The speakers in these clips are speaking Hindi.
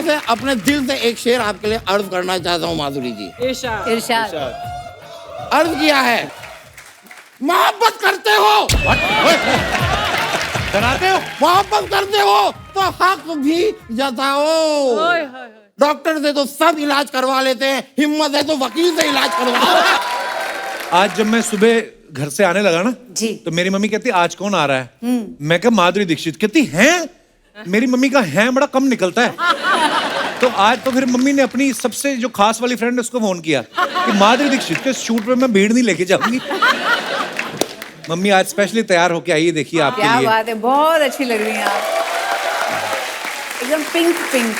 से अपने दिल से एक शेर आपके लिए अर्ज करना चाहता हूँ माधुरी जी। इरशाद। अर्ज किया है, मोहब्बत करते हो, डराते हो, मोहब्बत करते हो तो हक भी जताओ। डॉक्टर से तो सब इलाज करवा लेते हैं, हिम्मत है तो वकील से इलाज करवाओ। आज जब मैं सुबह घर से आने लगा ना जी। तो मेरी मम्मी कहती आज कौन आ रहा है? मैं कहा माधुरी दीक्षित। कहती हैं? मेरी मम्मी का हैं बड़ा कम निकलता है। तो आज तो फिर मम्मी ने अपनी सबसे जो खास वाली फ्रेंड उसको फोन किया कि माधुरी दीक्षित के शूट पे मैं भीड़ नहीं लेके जाऊंगी। मम्मी आज स्पेशली तैयार होके आई है, देखिए आपके लिए। क्या बात है, बहुत अच्छी लग रही हैं आप, एकदम पिंक पिंक,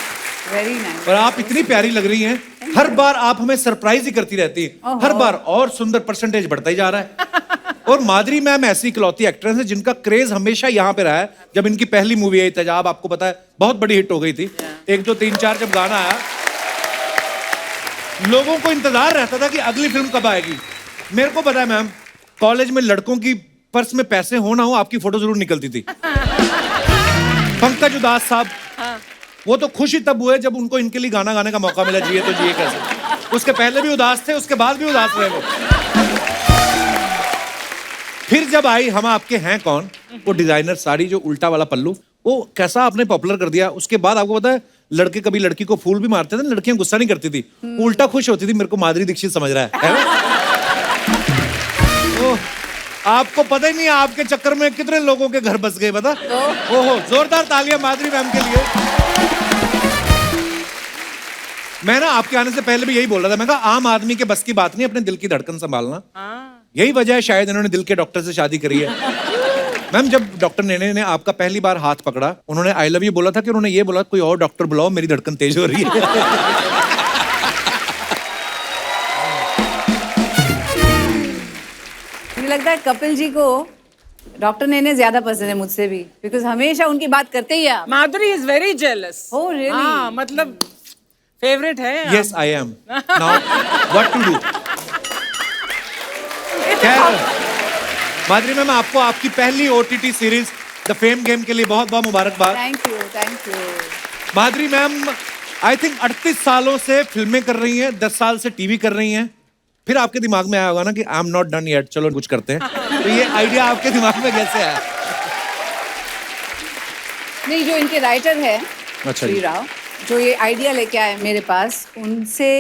वेरी नाइस। और आप इतनी प्यारी लग रही हैं, हर बार आप हमें सरप्राइज ही करती रहती हैं, हर बार और सुंदर परसेंटेज बढ़ता ही जा रहा है। और माधुरी मैम ऐसी इकलौती एक्ट्रेस है जिनका क्रेज हमेशा यहाँ पे रहा है। जब इनकी पहली मूवी आई तेजाब, आपको पता है बहुत बड़ी हिट हो गई थी। 1 2 3 4 जब गाना आया, लोगों को इंतजार रहता था कि अगली फिल्म कब आएगी। मेरे को पता है मैम, कॉलेज में लड़कों की पर्स में पैसे हो ना हो आपकी फोटो जरूर निकलती थी। पंकज उदास साहब, वो तो खुश ही तब हुए जब उनको इनके लिए गाना गाने का मौका मिला, जिए तो जिए कैसे। उसके पहले भी उदास थे, उसके बाद भी उदास रहे वो। फिर जब आई हम आपके हैं कौन, वो डिजाइनर साड़ी जो उल्टा वाला पल्लू, वो कैसा आपने पॉपुलर कर दिया। उसके बाद आपको पता है लड़के कभी लड़की को फूल भी मारते थे, लड़कियां गुस्सा नहीं करती थी, उल्टा खुश होती थी, मेरे को माधुरी दीक्षित समझ रहा है ना? आपको पता ही नहीं आपके चक्कर में कितने लोगों के घर बस गए, पता? ओहो, जोरदार तालियां माधुरी मैम के लिए। मैं ना आपके आने से पहले भी यही बोल रहा था, मैं कहा आम आदमी के बस की बात नहीं अपने दिल की धड़कन संभालना। यही वजह है शायद इन्होंने दिल के डॉक्टर से शादी करी है। मैम जब डॉक्टर नेने ने आपका पहली बार हाथ पकड़ा, उन्होंने आई लव यू बोला था कि उन्होंने ये बोला कोई और डॉक्टर बुलाओ, मेरी धड़कन तेज हो रही है। मुझे लगता है कपिल जी को डॉक्टर नेने ज्यादा पसंद है मुझसे भी, बिकॉज हमेशा उनकी बात करते ही आप। Madhuri is very jealous. Oh, really? हाँ, मतलब फेवरेट है। Yes I am. Now what to do? Madhuri ma'am आपको आपकी पहली OTT series the fame game के लिए बहुत बहुत मुबारकबाद। Thank you, thank you. Madhuri ma'am I think 38 सालों से फिल्में कर रही हैं, 10 साल से टीवी कर रही हैं। फिर आपके दिमाग में आया होगा ना कि I am not done yet, चलो कुछ करते हैं। तो ये आइडिया आपके दिमाग में कैसे आया? नहीं, जो इनके राइटर है अच्छा श्री जी। राव, जो ये आइडिया लेके आए मेरे पास, उनसे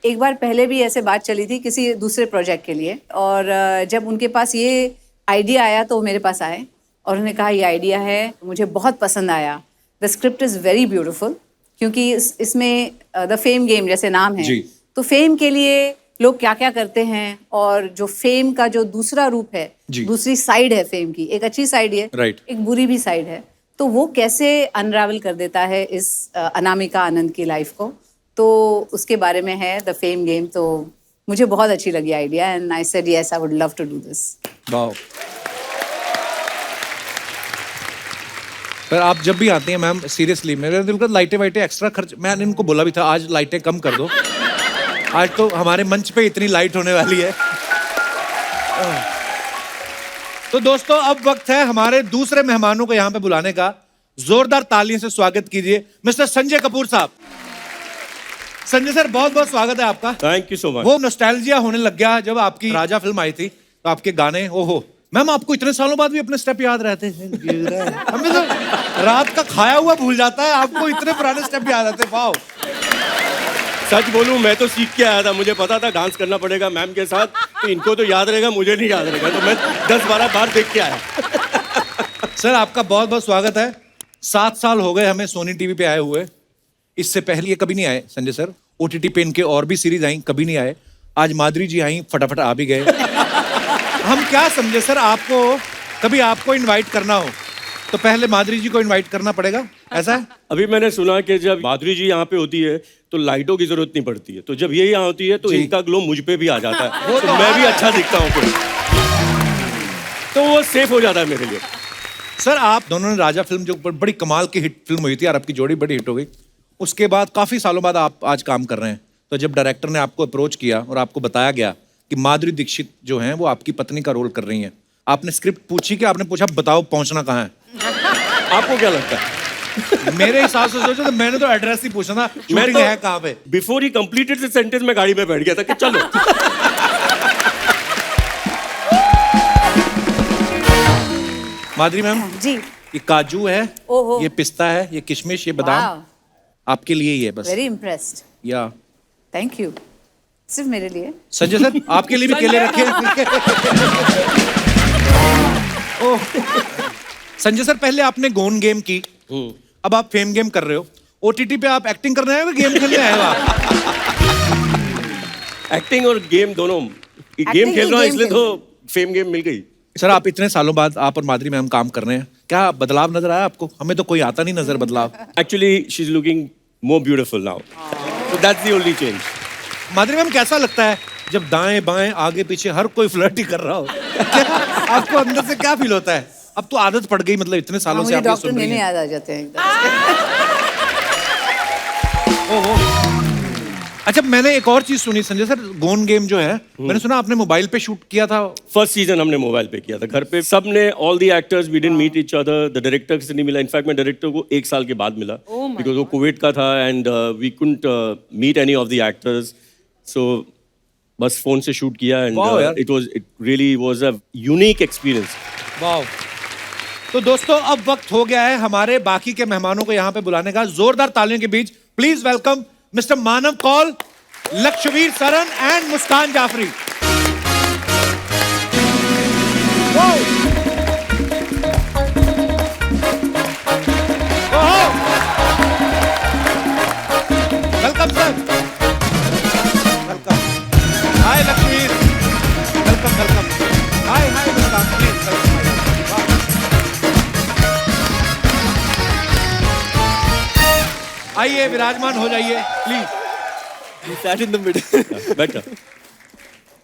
एक बार पहले भी ऐसे बात चली थी किसी दूसरे प्रोजेक्ट के लिए, और जब उनके पास ये आइडिया आया तो वो मेरे पास आए और उन्होंने कहा ये आइडिया है, मुझे बहुत पसंद आया, the script is very beautiful, क्योंकि इसमें द फेम गेम जैसे नाम है, तो फेम के लिए लोग क्या क्या करते हैं, और जो फेम का जो दूसरा रूप है, दूसरी साइड है फेम की, एक अच्छी साइड है, एक बुरी भी साइड है, तो वो कैसे अनरावल कर देता है इस अनामिका आनंद की लाइफ को, तो उसके बारे में है द फेम गेम। तो मुझे बहुत अच्छी लगी idea and I said yes, I would love to do this. Wow. पर आप जब भी आती हैं मैम, सीरियसली मेरे दिल का लाइटें वाइटें एक्स्ट्रा खर्च, मैंने इनको बोला भी था आज लाइटें कम कर दो, आज तो हमारे मंच पे इतनी लाइट होने वाली है। तो दोस्तों अब वक्त है हमारे दूसरे मेहमानों को यहाँ पे बुलाने का। जोरदार तालियों से स्वागत कीजिए मिस्टर संजय कपूर साहब। संजय सर बहुत बहुत स्वागत है आपका। Thank you so much. वो नॉस्टैल्जिया होने लग गया जब आपकी राजा फिल्म आई थी, तो आपके गाने, ओहो मैम आपको इतने सालों बाद भी अपने स्टेप याद रहते हैं। हमें तो रात का खाया हुआ भूल जाता है, आपको इतने पुराने स्टेप याद रहते हैं। वाओ। सच बोलूं मैं तो सीख के आया था, मुझे पता था डांस करना पड़ेगा मैम के साथ, तो इनको तो याद रहेगा मुझे नहीं याद रहेगा, तो मैं 10-12 बार देख के आया। सर आपका बहुत बहुत स्वागत है। 7 साल हो गए हमें सोनी टीवी पे आए हुए, इससे पहले ये कभी नहीं आए संजय सर। OTT पे इनके और भी सीरीज आई, कभी नहीं आए। आज माधुरी जी आई, फटाफट आ भी गए। हम क्या समझे सर, आपको कभी आपको इनवाइट करना हो तो पहले माधुरी जी को इनवाइट करना पड़ेगा, ऐसा है? अभी मैंने सुना कि जब माधुरी जी यहाँ पे होती है तो लाइटों की जरूरत नहीं पड़ती है, तो जब ये यहाँ होती है तो इनका ग्लो मुझ पे भी आ जाता है, तो मैं भी अच्छा दिखता हूँ फिर, तो वो सेफ हो जाता है मेरे लिए। सर आप दोनों ने राजा फिल्म जो बड़ी कमाल की हिट फिल्म हुई थी यार, आपकी जोड़ी बड़ी हिट हो गई, उसके बाद काफी सालों बाद आप आज काम कर रहे हैं, तो जब डायरेक्टर ने आपको अप्रोच किया और आपको बताया गया कि माधुरी दीक्षित जो हैं वो आपकी पत्नी का रोल कर रही हैं, आपने स्क्रिप्ट पूछी कि आपने पूछा बताओ पहुंचना कहाँ है? आपको क्या लगता है? मेरे हिसाब से सोचो तो मैंने तो एड्रेस ही पूछा था, शूटिंग है कहाँ पे। Before he completed the sentence में गाड़ी में बैठ गया था कि चलो। माधुरी मैम, जी, ये काजू है, ओहो। ये पिस्ता है, ये किशमिश, ये बादाम आपके लिए ही है बस। वेरी इम्प्रेस्ड, या थैंक यू। सिर्फ मेरे लिए। संजय सर आपके लिए भी केले रखे हैं। ओह, संजय सर पहले आपने गोन गेम की, अब आप फेम गेम कर रहे हो। ओटीटी पे आप एक्टिंग करने आए हो, गेम खेलने आए हो आप? एक्टिंग और गेम दोनों। गेम Acting खेल ही रहा हूँ game इसलिए खेल तो फेम गेम मिल गई। सर आप इतने सालों बाद आप और माधुरी मैम काम कर रहे हैं, क्या बदलाव नजर आया आपको? हमें तो कोई आता नहीं नजर बदलाव। Actually, she's looking more beautiful now. So that's the only change. Madhuri ma'am कैसा लगता है जब दाएं बाएं आगे पीछे हर कोई फ्लर्ट ही कर रहा हो? क्या आपको अंदर से क्या फील होता है? अब तो आदत पड़ गई, मतलब इतने सालों से मुझे आप ये डॉक्टर सुन रही लेने हैं। याद आ जाते हैं एकदम। ओहो। अच्छा मैंने एक और चीज सुनी संजय सर, गोन गेम जो है मैंने सुना आपने मोबाइल पे शूट किया था। फर्स्ट सीजन हमने मोबाइल पे किया था, घर पे सब ने, all the actors we didn't meet each other, the director से नहीं मिला। इनफैक्ट मैं डायरेक्टर को 1 साल के बाद मिला बिकॉज वो कुवैत का था and we couldn't meet any of the actors. So बस फोन से शूट किया एंड Wow, यार। It really was a unique experience. वाह। तो दोस्तों अब वक्त हो गया है हमारे बाकी के मेहमानों को यहाँ पे बुलाने का। जोरदार तालियों के बीच please welcome mister Manav Kaul, Lakshveer Saran and Muskan Jafri. Welcome sir, welcome. Hi Lakshveer, welcome welcome. Hi hi Muskan, please आइए विराजमान हो जाइए please. Sat in the middle. बैठा।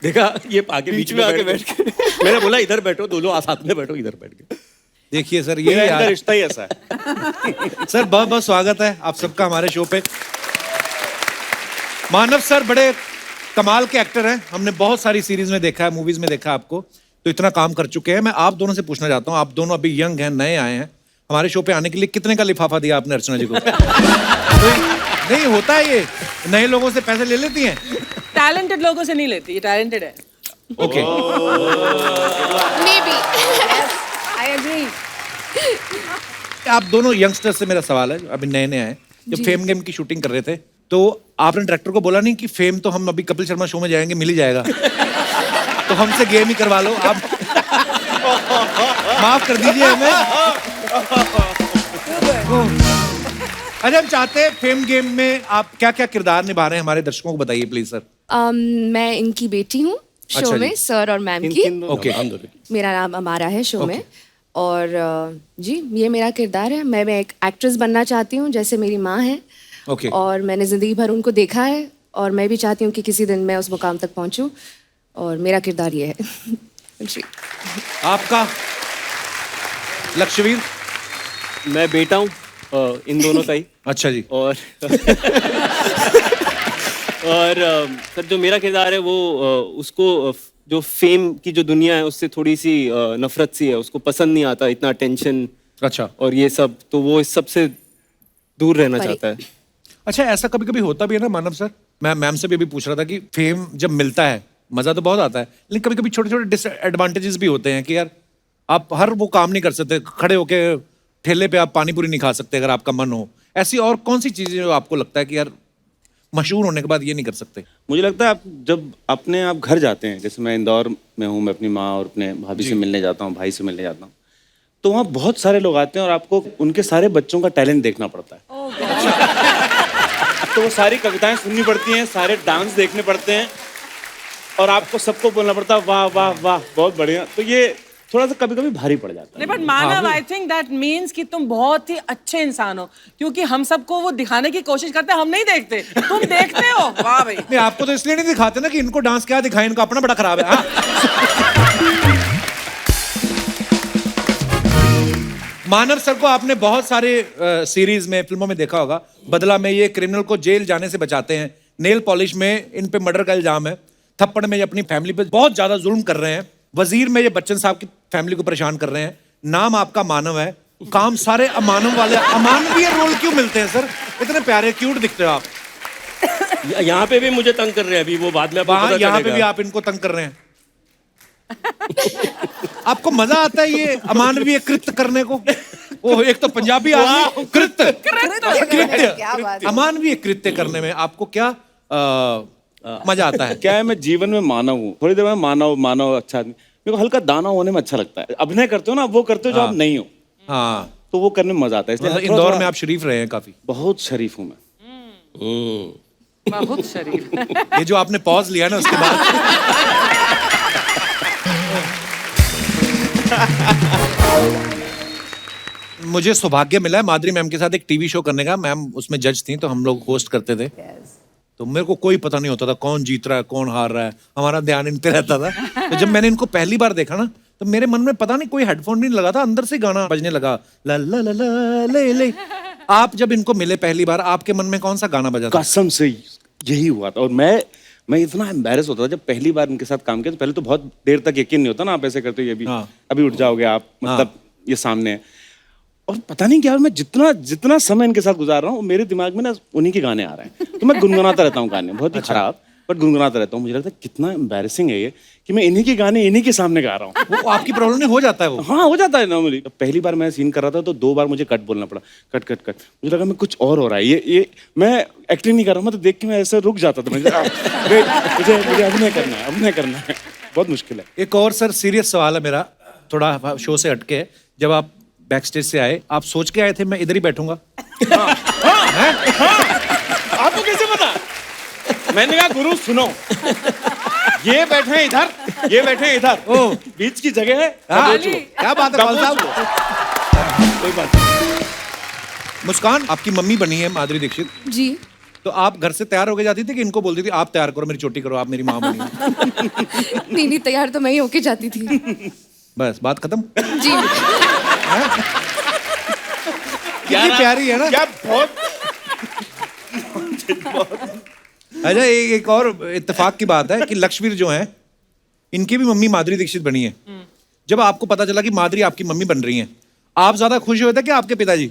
देखा ये आगे बीच में आके बैठ के मैंने बोला इधर बैठो, दोनों साथ में बैठो, इधर बैठ के। देखिए सर ये यार रिश्ता ही ऐसा है। सर बहुत बहुत स्वागत है आप सबका हमारे शो पे। मानव सर बड़े कमाल के एक्टर हैं, हमने बहुत सारी सीरीज में देखा है, मूवीज में देखा है आपको, तो इतना काम कर चुके हैं। मैं आप दोनों से पूछना चाहता हूँ, आप दोनों अभी यंग हैं, नए आए हैं, हमारे शो पे आने के लिए कितने का लिफाफा दिया आपने अर्चना जी को? नहीं होता है ये, नए लोगों से पैसे ले लेती हैं? टैलेंटेड लोगों से नहीं लेती, ये टैलेंटेड है। Okay Maybe. Yes, I agree. आप दोनों यंगस्टर से मेरा सवाल है, अभी नए नए आए, जब फेम गेम की शूटिंग कर रहे थे तो आपने डायरेक्टर को बोला नहीं कि फेम तो हम अभी कपिल शर्मा शो में जाएंगे, मिल ही जाएगा, तो हमसे गेम ही करवा लो आप? माफ कर दीजिए हमें। अच्छा हम चाहते हैं फेम गेम में आप क्या क्या किरदार निभा रहे हैं, हमारे दर्शकों को बताइए प्लीज सर। मैं इनकी बेटी हूँ शो अच्छा में, जी। सर और मैम की। ओके मेरा नाम अमारा है शो में, और जी ये मेरा किरदार है। मैं एक एक्ट्रेस बनना चाहती हूँ जैसे मेरी माँ है, ओके और मैंने ज़िंदगी भर उनको देखा है, और मैं भी चाहती हूँ कि किसी दिन मैं उस मुकाम तक पहुँचूँ, और मेरा किरदार ये है। जी आपका लक्षवीर? मैं बेटा हूँ इन दोनों का ही। अच्छा जी। और सर जो मेरा किरदार है वो उसको जो फेम की जो दुनिया है उससे थोड़ी सी नफरत सी है, उसको पसंद नहीं आता इतना टेंशन अच्छा और ये सब, तो वो इस सब से दूर रहना परे। चाहता है। अच्छा ऐसा कभी कभी होता भी है ना मानव सर, मैं मैम से भी अभी पूछ रहा था कि फेम जब मिलता है मजा तो बहुत आता है, लेकिन कभी कभी छोटे छोटे डिसएडवांटेजेस भी होते हैं कि यार आप हर वो काम नहीं कर सकते, खड़े होके ठेले पे आप पानी पूरी नहीं खा सकते अगर आपका मन हो। ऐसी और कौन सी चीजें जो आपको लगता है कि यार मशहूर होने के बाद ये नहीं कर सकते? मुझे लगता है आप जब अपने आप घर जाते हैं, जैसे मैं इंदौर में हूँ, मैं अपनी माँ और अपने भाभी से मिलने जाता हूँ, भाई से मिलने जाता हूँ, तो वहाँ बहुत सारे लोग आते हैं और आपको उनके सारे बच्चों का टैलेंट देखना पड़ता है। तो वो सारी कविताएं सुननी पड़ती हैं, सारे डांस देखने पड़ते हैं और आपको सबको बोलना पड़ता है वाह वाह वाह बहुत बढ़िया। तो ये थोड़ा सा कभी कभी भारी पड़ जाता है। नहीं but Manav, I think that means कि तुम बहुत ही अच्छे इंसान हो, क्योंकि हम सबको वो दिखाने की कोशिश करते हैं, हम नहीं देखते, तुम देखते हो। वाह भाई। नहीं आपको तो इसलिए नहीं दिखाते ना कि इनको डांस क्या दिखाएं, इनको अपना बड़ा खराब है। मानव सर को आपने बहुत सारे सीरीज में, फिल्मों में देखा होगा। बदला में ये क्रिमिनल को जेल जाने से बचाते हैं, नेल पॉलिश में इन पे मर्डर का इल्जाम है, थप्पड़ में ये अपनी फैमिली पे बहुत ज्यादा जुल्म कर रहे हैं, वजीर में ये बच्चन साहब की फैमिली को परेशान कर रहे हैं। नाम आपका मानव है, काम सारे अमानव वाले, अमानवीय रोल क्यों मिलते हैं सर? इतने प्यारे क्यूट दिखते हो आप। यहाँ पे भी मुझे तंग कर रहे हैं अभी, वो बाद में आपको वहाँ पता यहाँ पे चलेगा। भी आप इनको तंग कर रहे हैं। आपको मजा आता है ये अमानवीय कृत्य करने को? ओह, एक तो पंजाबी आदमी कृत्य क्या बात है। अमानवीय कृत्य करने में आपको क्या मजा आता है? क्या है, मैं जीवन में मानव हूँ, थोड़ी देर में मानव अच्छा आदमी, मेरे को हल्का दाना होने में अच्छा लगता है। अभिनय करते हो ना, वो करते हो जो आप नहीं हो, हाँ, तो वो करने में मजा आता है। इसलिए मतलब थोड़ा- इंदौर थोड़ा- में आप शरीफ रहे हैं काफी। बहुत शरीफ हूँ मैं। बहुत शरीफ। ये जो आपने पॉज लिया ना उसके बाद मुझे सौभाग्य मिला है माधुरी मैम के साथ एक टीवी शो करने का। मैम उसमें जज थी, तो हम लोग होस्ट करते थे। तो मेरे को कोई पता नहीं होता था कौन जीत रहा है कौन हार रहा है, हमारा ध्यान इन पे रहता था। तो जब मैंने इनको पहली बार देखा ना, तो मेरे मन में पता नहीं कोई हेडफोन नहीं लगा था, अंदर से गाना बजने लगा, ला ला ला ला ले ले। आप जब इनको मिले पहली बार, आपके मन में कौन सा गाना बजा था? कसम से यही हुआ था। और मैं इतना एम्बैरेस होता था जब पहली बार इनके साथ काम किया। तो पहले तो बहुत देर तक यकीन नहीं होता ना, आप ऐसे करते हो, ये भी हाँ। अभी उठ जाओगे आप, मतलब ये सामने है। और पता नहीं क्या, मैं जितना समय इनके साथ गुजार रहा हूँ, मेरे दिमाग में ना उन्हीं के गाने आ रहे हैं। तो मैं गुनगुनाता रहता हूँ गाने, बहुत ही खराब, बट गुनगुनाता रहता हूँ। मुझे लगता है कितना एम्बैरेसिंग है ये कि मैं इन्हीं के गाने इन्हीं के सामने गा रहा हूँ। वो आपकी प्रॉब्लम नहीं हो जाता है वो? हाँ, हो जाता है नॉर्मली। पहली बार मैं सीन कर रहा था तो 2 बार मुझे कट बोलना पड़ा, कट। मुझे लगा मैं कुछ और हो रहा है, ये मैं एक्टिंग नहीं कर रहा हूँ। मैं तो देख के मैं ऐसे रुक जाता था। मुझे अभिनय करना है, बहुत मुश्किल है। एक और सर सीरियस सवाल है मेरा, थोड़ा शो से हटके है। जब आप बैक स्टेज से आए, आप सोच के आए थे मैं इधर ही बैठूंगा? आपको कैसे पता? मैंने कहा गुरु सुनो, ये बैठे हैं इधर, ये बैठे हैं इधर, ओह। बीच की जगह है। क्या बात है कौन साहब? कोई बात नहीं। मुस्कान, आपकी मम्मी बनी है माधुरी दीक्षित, जी। तो आप घर से तैयार होके जाती थी कि इनको बोलती थी आप तैयार करो, मेरी चोटी करो, आप मेरी माँ बनी? नहीं, तैयार तो मैं ही होके जाती थी। बस बात खत्म। जी। कितनी प्यारी है ना? क्या बहुत अच्छा, एक और इत्तेफाक की बात है कि लक्ष्मीर जो है, इनकी भी मम्मी माधुरी दीक्षित बनी है। जब आपको पता चला कि माधुरी आपकी मम्मी बन रही हैं, आप ज्यादा खुश हुए थे कि आपके पिताजी?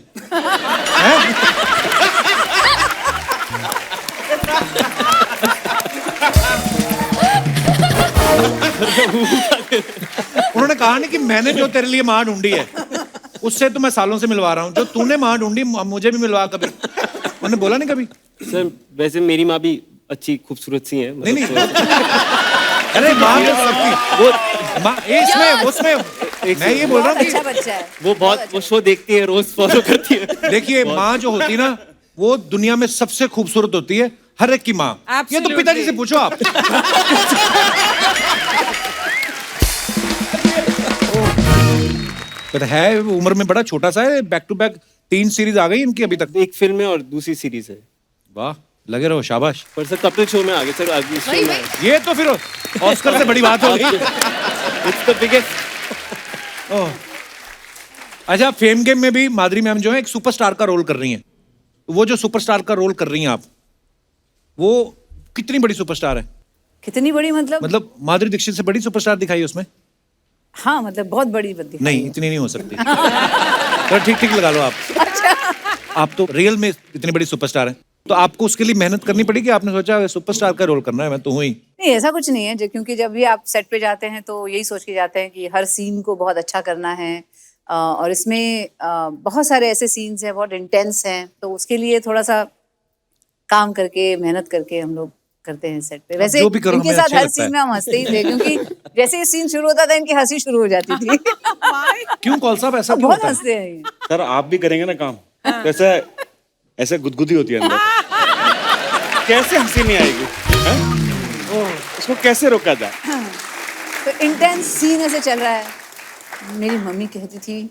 हैं? उन्होंने कहा नहीं कि मैंने जो तेरे लिए माँ ढूंढी है उससे तो मैं सालों से मिलवा रहा हूँ, जो तूने माँ ढूंढी मुझे भी मिलवा कभी? उन्होंने बोला नहीं कभी? सर वैसे मेरी माँ भी अच्छी खूबसूरत सी है। नहीं नहीं, अरे माँ तो सबकी, वो माँ इसमें उसमें मैं ये बोल रहा हूँ अच्छा कि बच्चा है। वो शो देखती है, रोज फॉलो करती है। देखिए माँ जो होती है ना, वो दुनिया में सबसे खूबसूरत होती है, हर एक की माँ। ये तो पिताजी से पूछो आप। पता है उम्र में बड़ा छोटा सा है, बैक टू बैक 3 सीरीज आ गई इनकी अभी तक। एक फिल्म है और दूसरी सीरीज है। वाह, लगे रहो, शाबाश। पर सर कपिल शो में आ गए सर, अगली शो में ये तो फिर ऑस्कर से बड़ी बात होगी। It's the biggest. अच्छा, फेम गेम में भी माधुरी मैम जो है एक सुपरस्टार का रोल कर रही हैं। वो जो सुपरस्टार का रोल कर रही हैं आप, वो कितनी बड़ी सुपरस्टार है? कितनी बड़ी मतलब माधुरी दीक्षित से बड़ी सुपरस्टार दिखाई है उसमें? हाँ, मतलब बहुत बड़ी बद्दी। नहीं, इतनी नहीं हो सकती। तो ठीक लगा लो आप। आप तो रियल में इतनी बड़ी सुपरस्टार हैं, तो आपको उसके लिए मेहनत करनी पड़ी कि आपने सोचा सुपरस्टार का रोल करना है, मैं तो हूँ ही? नहीं, ऐसा कुछ नहीं है, क्योंकि जब भी आप सेट पे जाते हैं तो यही सोच के जाते हैं कि हर सीन को बहुत अच्छा करना है। और इसमें बहुत सारे ऐसे सीन्स हैं, बहुत इंटेंस हैं, तो उसके लिए थोड़ा सा काम करके, मेहनत करके हम लोग करते हैं सेट पे। वैसे जो भी करो इनके हमें साथ अच्छा हर लगता है। सीन में हम हंसते ही थे, क्योंकि जैसे ये सीन शुरू होता था इनकी हंसी शुरू हो जाती थी। क्यों कौल साहब, ऐसा क्यों बहुत होता है? हंसते हैं ये। सर आप भी करेंगे ना काम, तो ऐसे गुदगुदी होती है अंदर, कैसे हंसी नहीं आएगी? उसको कैसे रोका जाए? तो इंटेंस सीन ऐसे चल रहा है, मेरी मम्मी कहती थी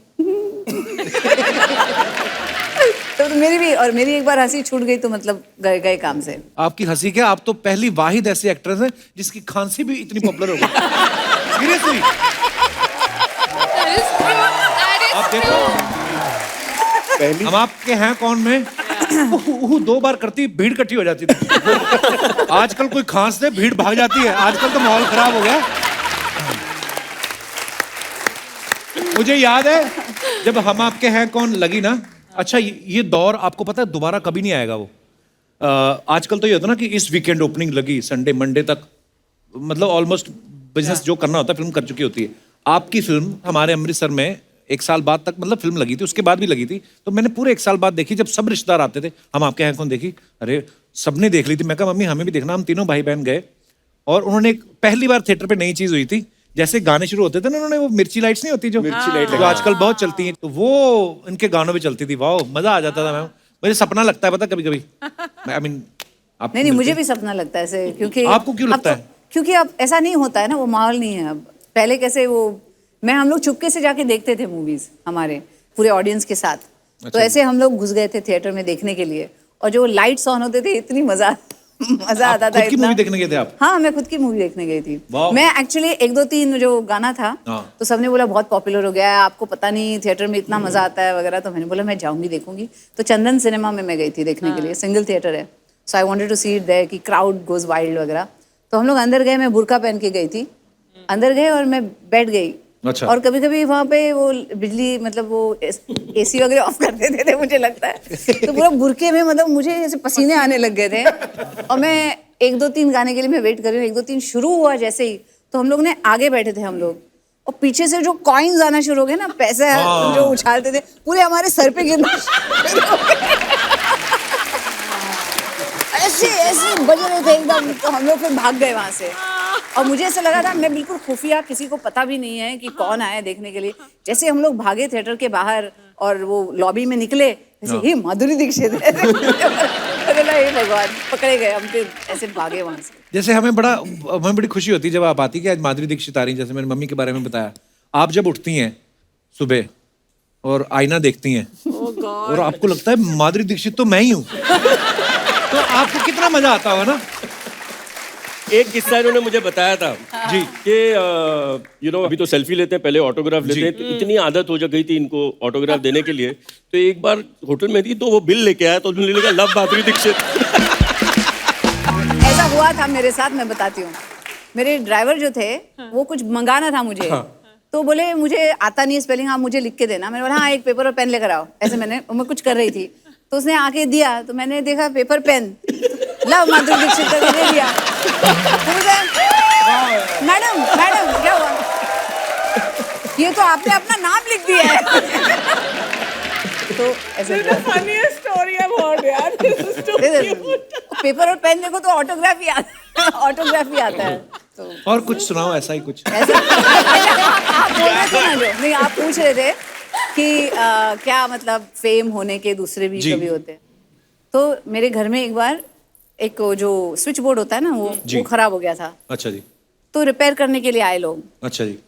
तो मेरी एक बार हंसी छूट गई तो मतलब गए काम से। आपकी हंसी क्या, आप तो पहली वाहिद ऐसी एक्ट्रेस है जिसकी खांसी भी इतनी पॉपुलर हो गई। सीरियसली, आप देखो, हम आपके हैं कौन में 2 बार करती भीड़ इकट्ठी हो जाती थी। आजकल कोई खांस दे भीड़ भाग जाती है, आजकल तो माहौल खराब हो गया। मुझे याद है जब हम आपके हैं कौन लगी ना, अच्छा ये दौर आपको पता है दोबारा कभी नहीं आएगा वो। आजकल तो ये होता ना कि इस वीकेंड ओपनिंग लगी, संडे मंडे तक मतलब ऑलमोस्ट बिजनेस जो करना होता है फिल्म कर चुकी होती है। आपकी फिल्म हमारे अमृतसर में 1 साल बाद तक मतलब फिल्म लगी थी, उसके बाद भी लगी थी, तो मैंने पूरे 1 साल बाद देखी। जब सब रिश्तेदार आते थे, हम आपके हैं कौन देखी, अरे सबने देख ली थी। मैं कहा मम्मी हमें भी देखना। हम तीनों भाई बहन गए और उन्होंने पहली बार थिएटर पे नई चीज हुई थी, जैसे गाने शुरू होते थे ना, उन्होंने वो मिर्ची लाइट्स नहीं होती जो मिर्ची लाइट जो आजकल बहुत चलती हैं, तो वो इनके गानों में चलती थी। वाह मजा आ जाता था। मैम मुझे सपना लगता है पता कभी कभी, आई मीन नहीं मुझे भी सपना लगता है ऐसे, क्योंकि आपको क्यों लगता है? क्योंकि अब ऐसा नहीं होता है ना, वो माहौल नहीं है अब। पहले कैसे वो हम लोग चुपके से जाके देखते थे मूवीज हमारे पूरे ऑडियंस के साथ। तो ऐसे हम लोग घुस गए थे थिएटर में देखने के लिए, और जो लाइट्स ऑन होते थे इतनी मजा आता था। खुद की मूवी देखने गए थे आप? हाँ, मैं खुद की मूवी देखने गई थी। मैं एक्चुअली 1 2 3 जो गाना था तो सबने बोला बहुत पॉपुलर हो गया है, आपको पता नहीं थिएटर में इतना मजा आता है वगैरह। तो मैंने बोला मैं जाऊंगी देखूंगी। तो चंदन सिनेमा में मैं गई थी देखने के लिए, सिंगल थिएटर है। So I wanted to see it there कि क्राउड गोज वाइल्ड वगैरह। तो हम लोग अंदर गए, मैं बुर्का पहन के गई थी, अंदर गए और मैं बैठ गई। अच्छा। और कभी कभी वहाँ पे वो बिजली मतलब वो एसी वगैरह ऑफ कर देते थे मुझे लगता है, तो पूरा बुरके में मतलब मुझे ऐसे पसीने आने लग गए थे। और मैं 1 2 3 गाने के लिए मैं वेट कर रही हूँ। 1 2 3 शुरू हुआ जैसे ही, तो हम लोग ने आगे बैठे थे हम लोग, और पीछे से जो कॉइन्स आना शुरू हो गए ना, पैसे जो उछालते थे पूरे हमारे सर पे गिरना ऐसे ऐसे बज रहे थे एकदम। तो हम लोग फिर भाग गए वहां से, और मुझे ऐसा लगा था मैं बिल्कुल खुफिया, किसी को पता भी नहीं है कि कौन आया देखने के लिए। जैसे हम लोग भागे थिएटर के बाहर और वो लॉबी में निकले, ऐसे ही माधुरी दीक्षित हे भगवान, पकड़े गए हम, फिर ऐसे भागे वहां से। जैसे हमें बड़ी खुशी होती है जब आप आती कि आज माधुरी दीक्षित आ रही। जैसे मेरी मम्मी के बारे में बताया, आप जब उठती हैं सुबह और आईना देखती हैं और आपको लगता है माधुरी दीक्षित तो मैं ही हूँ, तो आपको कितना मजा आता होगा ना। एक किस्सा इन्होंने मुझे बताया था जी कि अभी तो सेल्फी लेते हैं, पहले ऑटोग्राफ लेते हैं, तो इतनी आदत हो गई थी इनको ऑटोग्राफ देने के लिए। तो एक बार होटल में थी तो वो बिल लेके आया, तो उन्होंने लिखा लव माधुरी दीक्षित। ऐसा हुआ था मेरे साथ, मैं बताती हूँ। मेरे ड्राइवर जो थे वो कुछ मंगाना था मुझे, तो बोले मुझे आता नहीं है स्पेलिंग, आप मुझे लिख के देना। मैंने बोला हाँ, एक पेपर और पेन लेकर आओ। ऐसे मैं कुछ कर रही थी, तो उसने आके दिया, तो मैंने देखा paper pen love Madhuri Dixit करके दे दिया। मैडम मैडम क्या हुआ, ये तो आपने अपना नाम लिख दिया है। तो ऐसे funniest story I've heard, यार। This is too cute. Paper और पेन देखो तो ऑटोग्राफ ही आता है। तो और कुछ सुनाओ ऐसा ही कुछ। ऐसा आप बोल रहे थे ना, जो नहीं आप पूछ रहे थे कि क्या मतलब फेम होने के दूसरे भी कभी होते हैं। तो मेरे घर में एक बार एक जो स्विच बोर्ड होता है ना, वो खराब हो गया था। अच्छा जी। तो रिपेयर करने के लिए आए लोग। अच्छा जी।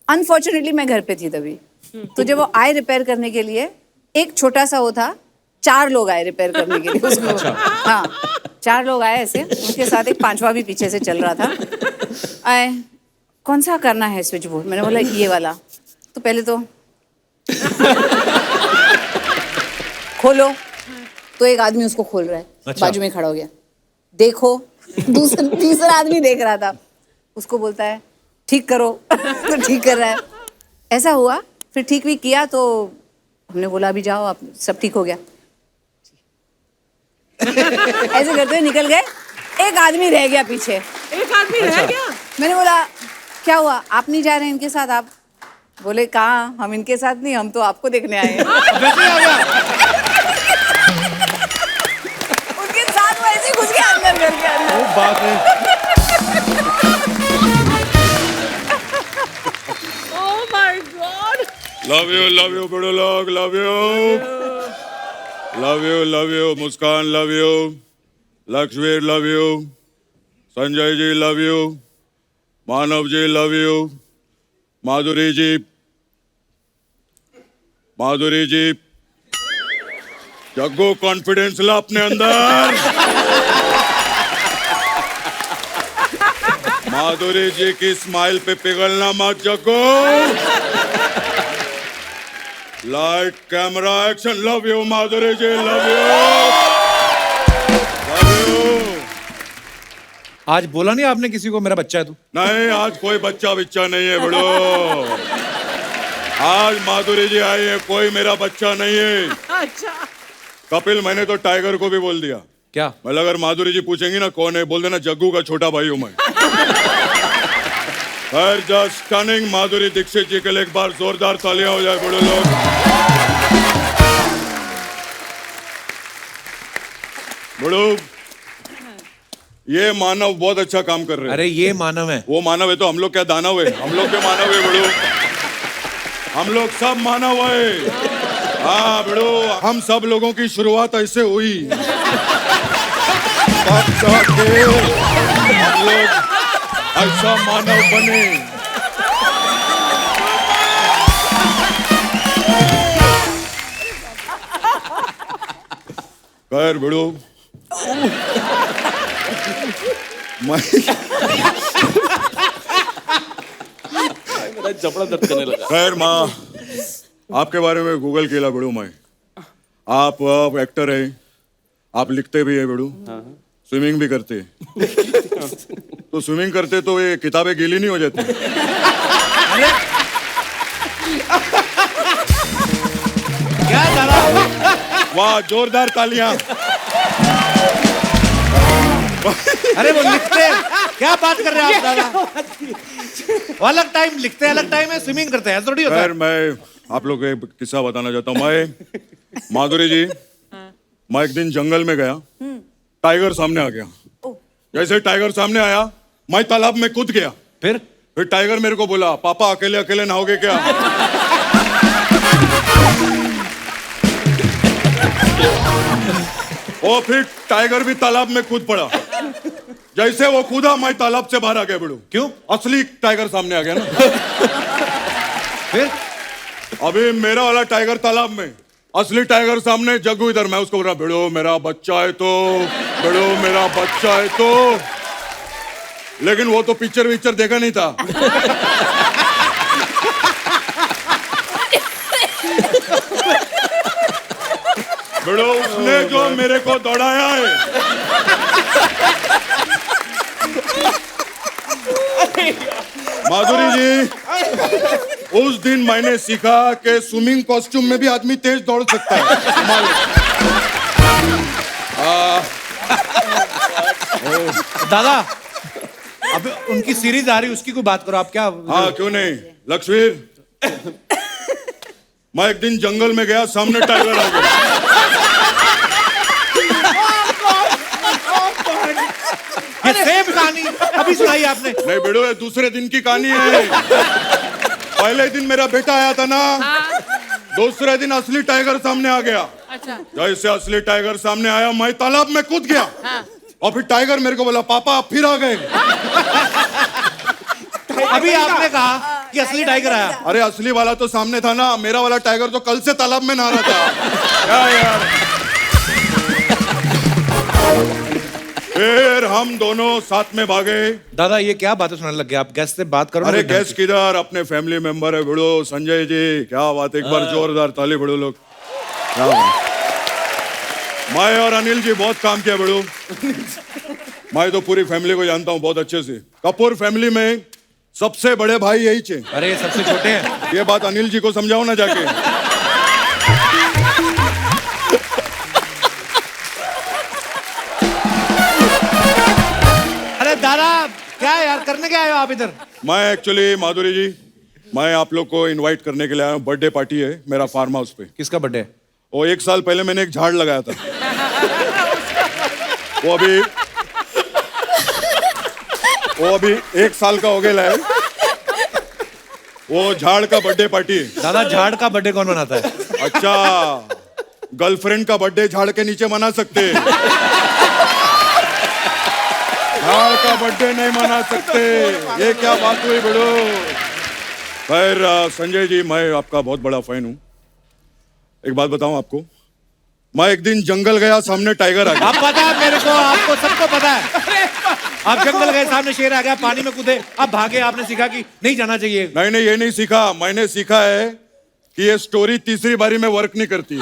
अनफॉर्चुनेटली मैं घर पे थी तभी। तो जब वो आए रिपेयर करने के लिए, एक छोटा सा वो था, 4 लोग आए रिपेयर करने के लिए उसको। अच्छा। हाँ, 4 लोग आए ऐसे, उनके साथ एक 5वां भी पीछे से चल रहा था। आए, कौन सा करना है स्विच बोर्ड? मैंने बोला ये वाला। तो पहले तो खोलो, तो एक आदमी उसको खोल रहा है। अच्छा। बाजू में खड़ा हो गया, देखो। तीसरा आदमी देख रहा था, उसको बोलता है ठीक करो। तो ठीक कर रहा है। ऐसा हुआ, फिर ठीक भी किया, तो हमने बोला अभी जाओ आप, सब ठीक हो गया। ऐसे करते हुए निकल गए, एक आदमी रह गया पीछे। एक आदमी रह गया। मैंने बोला क्या हुआ, आप नहीं जा रहे हैं इनके साथ? आप बोले कहाँ, हम इनके साथ नहीं, हम तो आपको देखने आए हैं। उनके साथ वो ऐसे घुस गया अंदर, घर के अंदर। बात है। Oh my God. Love you बड़े लोग, love you Muskan, love you Lakshmir, love you Sanjay ji, love you Manav ji, love you Madhuri ji, Jaggu confidence ला अपने अंदर। माधुरी जी की स्माइल पे पिघलना मत Jaggu. Light camera action, love you Madhuri ji, love you. आज बोला नहीं आपने किसी को मेरा बच्चा है तू? नहीं, आज कोई बच्चा बिच्चा नहीं है बड़ो। आज माधुरी जी आई है, कोई मेरा बच्चा नहीं है। अच्छा कपिल, मैंने तो टाइगर को भी बोल दिया। क्या? मतलब अगर माधुरी जी पूछेंगी ना कौन है, बोल देना जग्गू का छोटा भाई हूं मैं। खैर, जस्ट स्टनिंग माधुरी दीक्षित जी के लिए एक बार जोरदार तालियां हो जाए बड़े लोग। बड़ो, ये मानव बहुत अच्छा काम कर रहे हैं। अरे ये मानव है। वो मानव है तो हम लोग क्या दानव है? हम लोग क्या मानव है बड़ो? हम लोग सब मानव है। हाँ बड़ो, हम सब लोगों की शुरुआत ऐसे हुई, तब जाके हम लोग ऐसा मानव बने। खैर बड़ो, मैं मेरा जबड़ा दर्द करने लगा। खैर माँ, आपके बारे में गूगल किया बड़ू मैं। आप एक्टर हैं, आप लिखते भी हैं बड़ू, स्विमिंग भी करते तो स्विमिंग करते तो ये किताबें गीली नहीं हो जाती? क्या दादा? वाह, जोरदार तालियां। अरे वो लिखते हैं, क्या बात कर रहे हैं आप दादा? वो अलग टाइम लिखते हैं, अलग टाइम है स्विमिंग करते हैं, थोड़ी होता है। खैर, मैं आप लोग को एक किस्सा बताना चाहता हूँ। मैं, माधुरी जी, मैं एक दिन जंगल में गया, टाइगर सामने आ गया। जैसे टाइगर सामने आया, मैं तालाब में कूद गया। फिर टाइगर मेरे को बोला, पापा अकेले अकेले नहाओगे क्या? और फिर टाइगर भी तालाब में कूद पड़ा। जैसे वो कूदा, मैं तालाब से बाहर आ गया बड़ू। क्यों? असली टाइगर सामने आ गया ना। फिर अभी मेरा वाला टाइगर तालाब में, असली टाइगर सामने, जग्गू इधर। मैं उसको बोल रहा, भिड़ो मेरा बच्चा है तो, भिड़ो मेरा बच्चा है तो। लेकिन वो तो पिक्चर विक्चर देखा नहीं था। भिड़ो, उसने जो मेरे को दौड़ाया है। माधुरी जी, उस दिन मैंने सीखा कि स्विमिंग कॉस्ट्यूम में भी आदमी तेज दौड़ सकता है। दादा, अब उनकी सीरीज आ रही, उसकी कोई बात करो आप। क्या? हाँ, क्यों नहीं लक्ष्मीर। मैं एक दिन जंगल में गया, सामने टाइगर आ गया। ये सेम कहानी अभी सुनाई आपने। नहीं बेड़ो, ये दूसरे दिन की कहानी है। पहले दिन मेरा बेटा आया था ना, दूसरे दिन असली टाइगर सामने आ गया। अच्छा। जैसे असली टाइगर सामने आया, मैं तालाब में कूद गया। और फिर टाइगर मेरे को बोला, पापा आप फिर आ गए। अभी आपने कहा कि असली टाइगर आया। अरे असली वाला तो सामने था ना, मेरा वाला टाइगर तो कल से तालाब में नहा रहा था। क्या यार। फिर हम दोनों साथ में भागे। दादा, ये क्या बातें सुनाने लग गए आप? गेस्ट से बात करो। अरे गेस्ट किधर, अपने फैमिली मेंबर है भिड़ो, संजय जी। क्या बात, एक बार जोरदार ताली भिड़ो लोग। क्या बात। मैं और अनिल जी बहुत काम किया भिड़ो। मैं तो पूरी फैमिली को जानता हूँ बहुत अच्छे से। कपूर फैमिली में सबसे बड़े भाई यही थे। अरे सबसे छोटे हैं। ये बात अनिल जी को समझाओ ना जाके। अरे दादा, क्या यार करने क्या आए हो आप इधर? मैं एक्चुअली माधुरी जी, मैं आप लोग को इनवाइट करने के लिए आया हूँ। बर्थडे पार्टी है मेरा फार्म हाउस पे। किसका बर्थडे? वो 1 साल पहले मैंने एक झाड़ लगाया था। वो अभी 1 साल का हो गया है। वो झाड़ का बर्थडे पार्टी है। दादा, झाड़ का बर्थडे कौन मनाता है? अच्छा, गर्लफ्रेंड का बर्थडे झाड़ के नीचे मना सकते हैं, झाड़ का बर्थडे नहीं मना सकते। ये क्या बात हुई बड़ो। खैर संजय जी, मैं आपका बहुत बड़ा फैन हूँ। एक बात बताऊं आपको, मैं एक दिन जंगल गया, सामने टाइगर आ गया। आप पता है मेरे को, आपको सबको पता है। आप जंगल गए, सामने शेर आ गया, पानी में कूदे, आप भागे। आपने सीखा कि नहीं जाना चाहिए। नहीं नहीं, ये नहीं सीखा। मैंने सीखा है कि ये स्टोरी तीसरी बारी में वर्क नहीं करती है।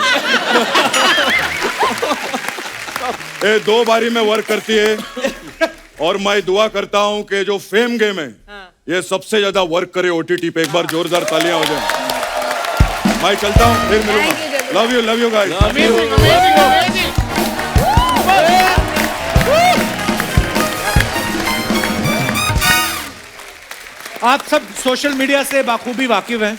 ये 2 बारी में वर्क करती है। और मैं दुआ करता हूं कि जो फेम गेम है, ये सबसे ज्यादा वर्क करे OTT पे। एक बार जोरदार तालियां हो जाए। मैं चलता हूँ, फिर मिलूंगा। Love you guys. आप सब सोशल मीडिया से बाखूबी वाकिफ हैं।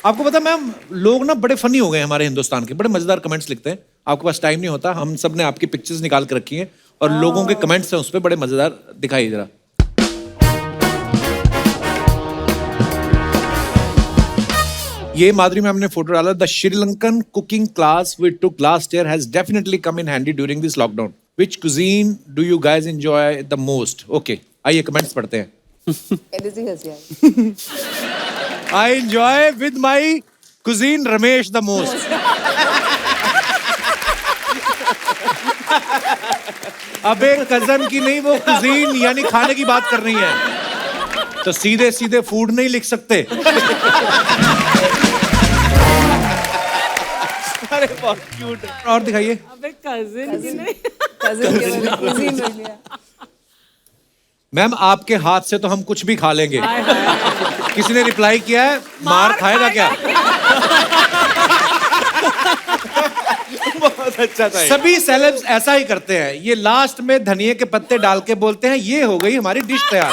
आपको पता मैम, लोग ना बड़े फनी हो गए हैं हमारे हिंदुस्तान के, बड़े मजेदार कमेंट्स लिखते हैं। आपके पास टाइम नहीं होता, हम सब ने आपकी पिक्चर्स निकाल के रखी हैं और लोगों के कमेंट्स हैं उस पर, बड़े मजेदार। दिखाइए जरा। ये माधुरी मैम ने फोटो डाला। The Sri Lankan cooking class we took last year has definitely come in handy during this lockdown. Which cuisine do you guys enjoy the most? Okay, आइए कमेंट्स पढ़ते हैं। I enjoy with my cuisine Ramesh the most. अब एक कजन की नहीं, वो कुजीन यानी खाने की बात कर रही है, तो सीधे सीधे फूड नहीं लिख सकते। अरे बहुत क्यूट है। और दिखाइए। अबे कजिन की नहीं, मैम आपके हाथ से तो हम कुछ भी खा लेंगे। किसी ने रिप्लाई किया है, मार खाएगा क्या? बहुत अच्छा था। सभी सेलेब्स ऐसा ही करते हैं, ये लास्ट में धनिये के पत्ते डाल के बोलते हैं ये हो गई हमारी डिश तैयार।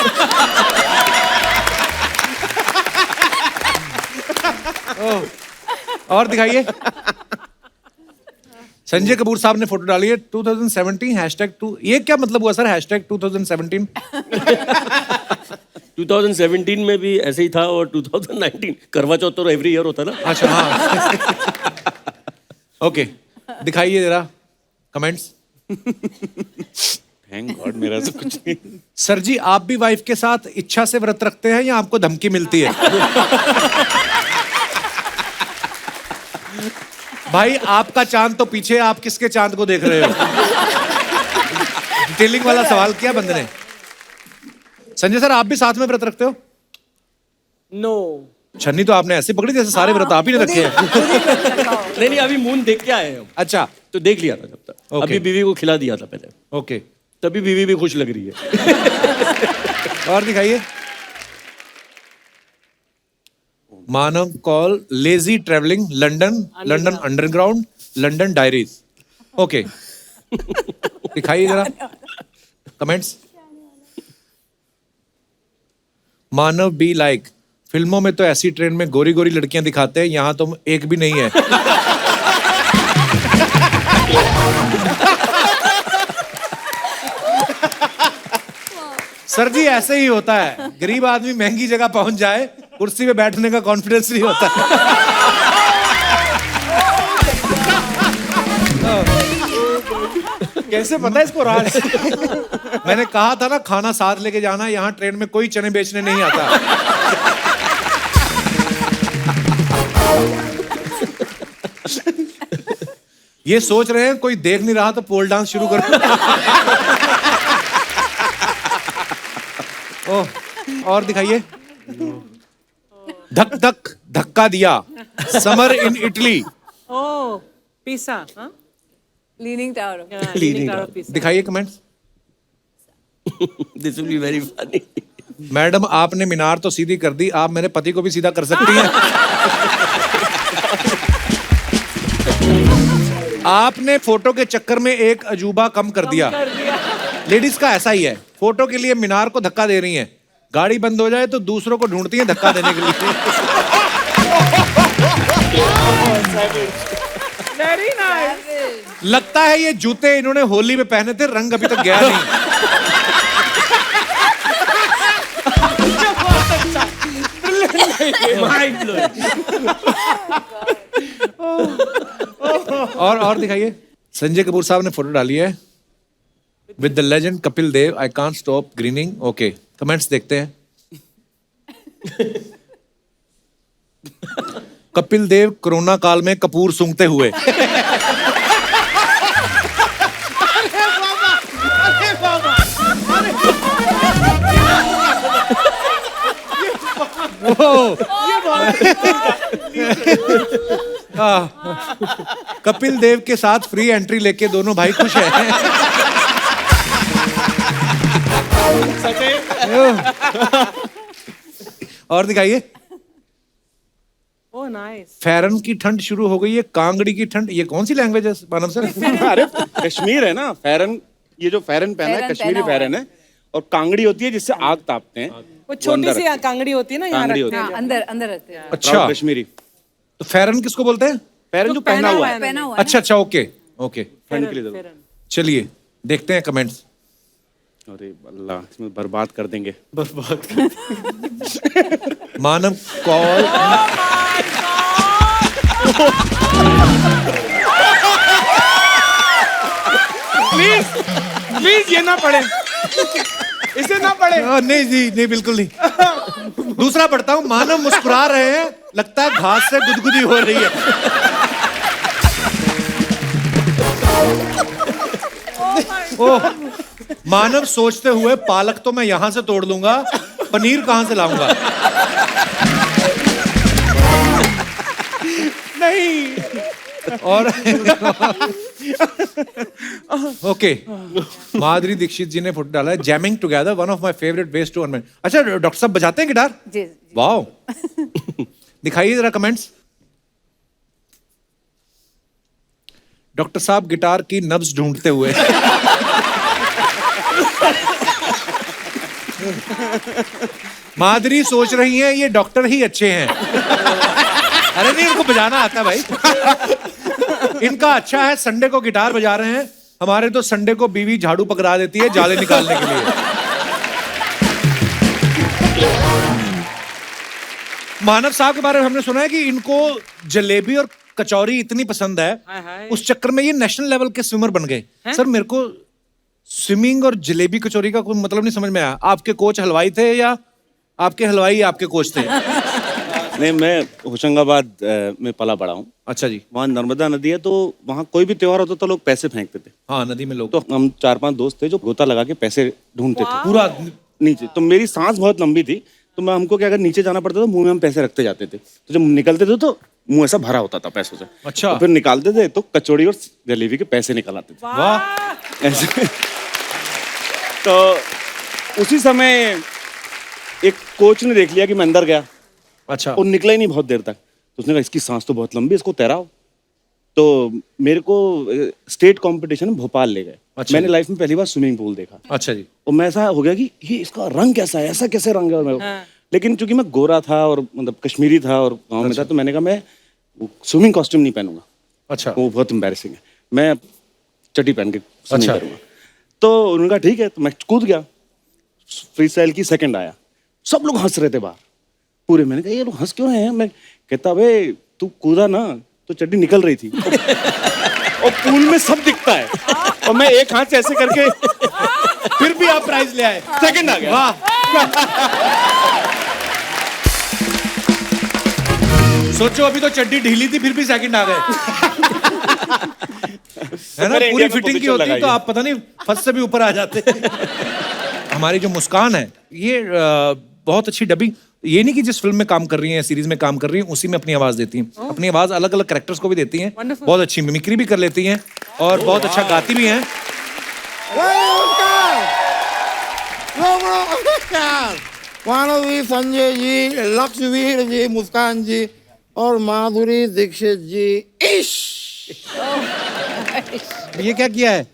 और दिखाइए। संजय कपूर साहब ने फोटो डाली है 2017 #2। ये क्या मतलब हुआ सर #2017? 2017 में भी ऐसे ही था और 2019 करवा चौथ तो एवरी ईयर होता ना। अच्छा हाँ। ओके, दिखाइए जरा कमेंट्स। थैंक गॉड मेरा से कुछ नहीं। सर जी, आप भी वाइफ के साथ इच्छा से व्रत रखते हैं या आपको धमकी मिलती है? भाई आपका चांद तो पीछे, आप किसके चांद को देख रहे हो? डिटेलिंग वाला सवाल किया बंदे ने। संजय सर, आप भी साथ में व्रत रखते हो? नो। छन्नी तो आपने ऐसे पकड़ी जैसे सारे व्रत आप ही ने रखे हैं। नहीं, अभी मून देख के आए हम। अच्छा, तो देख लिया था जब तक। Okay. अभी बीवी को खिला दिया था पहले। ओके। तभी बीवी भी खुश लग रही है। और दिखाइए। Manav Kaul lazy travelling London underground London diaries. Okay, दिखाइए जरा कमेंट्स। मानव बी लाइक, फिल्मों में तो ऐसी ट्रेन में गोरी गोरी लड़कियां दिखाते हैं, यहां तो एक भी नहीं है। सर जी ऐसे ही होता है, गरीब आदमी महंगी जगह पहुंच जाए, कुर्सी पे बैठने का कॉन्फिडेंस नहीं होता। कैसे पता है इसको राज? मैंने कहा था ना खाना साथ लेके जाना, यहाँ ट्रेन में कोई चने बेचने नहीं आता। ये सोच रहे हैं कोई देख नहीं रहा तो पोल डांस शुरू कर। ओह, और दिखाइए। धक धक धक्का दिया, समर इन इटली। ओह, पिसा, हाँ? Leaning tower. Leaning Tower. पिसा। दिखाइए comments. This will be very funny. Madam आपने मीनार तो सीधी कर दी, आप मेरे पति को भी सीधा कर सकती हैं। आपने फोटो के चक्कर में एक अजूबा कम कर दिया। लेडीज का ऐसा ही है, फोटो के लिए मीनार को धक्का दे रही हैं, गाड़ी बंद हो जाए तो दूसरों को ढूंढती हैं धक्का देने के लिए। Very nice. लगता है ये जूते इन्होंने होली में पहने थे, रंग अभी तक गया नहीं। Mind blowing. और दिखाइए। संजय कपूर साहब ने फोटो डाली है with the legend Kapil Dev, I can't stop grinning. Okay, comments देखते हैं। कपिल देव कोरोना काल में कपूर सूंघते हुए। कपिल देव के साथ फ्री एंट्री लेके दोनों भाई खुश हैं। Oh, और दिखाइए। नाइस। फैरन की ठंड शुरू हो गई है, कांगड़ी की ठंड, ये कौन सी लैंग्वेज है मानव सर? अरे कश्मीर है ना, फैरन, ये जो फैरन पहना है फैरन कश्मीरी पहना हुआ फैरन है, और कांगड़ी होती है जिससे आग तापते हैं। वो छोटी सी कांगड़ी होती है ना, यहाँ कांगड़ी रखते होती हैं। हाँ, अंदर अंदर रखते हैं। अच्छा, प्राउड कश्मीरी तो फैरन किसको बोलते हैं? फैरन जो पहना हुआ है पहना हुआ है अच्छा अच्छा, ओके ओके, ठंड के लिए जरूर। चलिए देखते हैं कमेंट्स। अरे अल्लाह, इसमें बर्बाद कर देंगे। मानव कॉल, प्लीज ये ना पढ़े, इसे ना पढ़े। नहीं जी, नहीं बिल्कुल नहीं। दूसरा पढ़ता हूं, मानव मुस्कुरा रहे हैं, लगता है घास से गुदगुदी हो रही है। ओह, मानव सोचते हुए, पालक तो मैं यहां से तोड़ लूंगा, पनीर कहां से लाऊंगा? नहीं। और ओके, माधुरी दीक्षित जी ने फोटो डाला है, jamming together one of my favourite ways to earn. अच्छा, डॉक्टर साहब बजाते हैं गिटार? जी। वाओ, दिखाइए जरा कमेंट्स। डॉक्टर साहब गिटार की नब्ज ढूंढते हुए। माधुरी सोच रही है ये डॉक्टर ही अच्छे हैं। अरे नहीं, इनको बजाना आता है भाई। इनका अच्छा है, संडे को गिटार बजा रहे हैं, हमारे तो संडे को बीवी झाड़ू पकड़ा देती है जाले निकालने के लिए। मानव साहब के बारे में हमने सुना है कि इनको जलेबी और कचौरी इतनी पसंद है, उस चक्कर में ये नेशनल लेवल के स्विमर बन गए। सर, मेरे को स्विमिंग और जलेबी कचौरी का कोई मतलब नहीं समझ में आया। आपके कोच हलवाई थे या आपके हलवाई आपके कोच थे? नहीं, मैं होशंगाबाद में पला बड़ा हूँ। अच्छा जी। वहाँ नर्मदा नदी है, तो वहाँ कोई भी त्योहार होता तो लोग पैसे फेंकते थे। हाँ, नदी में लोग, तो हम 4-5 दोस्त थे जो गोता लगा के पैसे ढूंढते थे पूरा नीचे। तो मेरी सांस बहुत लंबी थी, तो मैं हमको क्या, अगर नीचे जाना पड़ता तो मुंह में हम पैसे रखते जाते थे। तो जब निकलते थे तो मुंह ऐसा भरा होता था पैसों से। अच्छा। तो फिर निकालते थे तो कचौड़ी और जलेबी के पैसे निकल आते थे। वाह। ऐसे। तो उसी समय एक कोच ने देख लिया कि मैं अंदर गया, अच्छा, और निकला ही नहीं बहुत देर तक। तो उसने कहा इसकी सांस तो बहुत लंबी है, इसको तैराओ। तो मेरे को स्टेट कंपटीशन में भोपाल ले गए। अच्छा। मैंने लाइफ में पहली बार स्विमिंग पूल देखा। अच्छा जी। और मैं ऐसा हो गया कि ये इसका रंग कैसा है, ऐसा कैसे रंग है मेरे को। लेकिन चूंकि मैं गोरा था और मतलब कश्मीरी था और गाँव में था, तो मैंने कहा मैं स्विमिंग कॉस्ट्यूम नहीं पहनूंगा। अच्छा। वो बहुत एम्बैरेसिंग है, मैं चड्डी पहन के स्विमिंग अच्छा। करूंगा। तो उन्होंने कहा ठीक है, तो मैं कूद गया। फ्री स्टाइल की सेकंड आया, सब लोग हंस रहे थे बाहर पूरे। मैंने कहा ये लोग हंस क्यों रहे हैं? मैं कहता भाई तू कूदा ना तो चड्डी निकल रही थी। और पूल में सब दिखता है, और मैं एक हाथ से ऐसे करके, फिर भी आप प्राइज ले आए, सेकंड आ गया। वाह। सोचो, अभी तो चड्डी ढीली थी फिर भी सेकंड आ गए। है ना, अरे पूरी इंडिया में फिटिंग की position होती तो लगाइए। आप पता नहीं फर्स्ट से भी ऊपर आ जाते। हमारी जो मुस्कान है, ये बहुत अच्छी डबिंग, ये नहीं कि जिस फिल्म में काम कर रही हैं, सीरीज में काम कर रही हैं, उसी में अपनी आवाज देती हैं। अपनी आवाज अलग अलग कैरेक्टर्स को भी देती हैं, बहुत अच्छी मिमिक्री भी कर लेती हैं और बहुत अच्छा गाती भी हैं। मानवी, संजय जी, लक्ष्यवीर जी, मुस्कान जी और माधुरी दीक्षित जी। इश ये क्या किया है?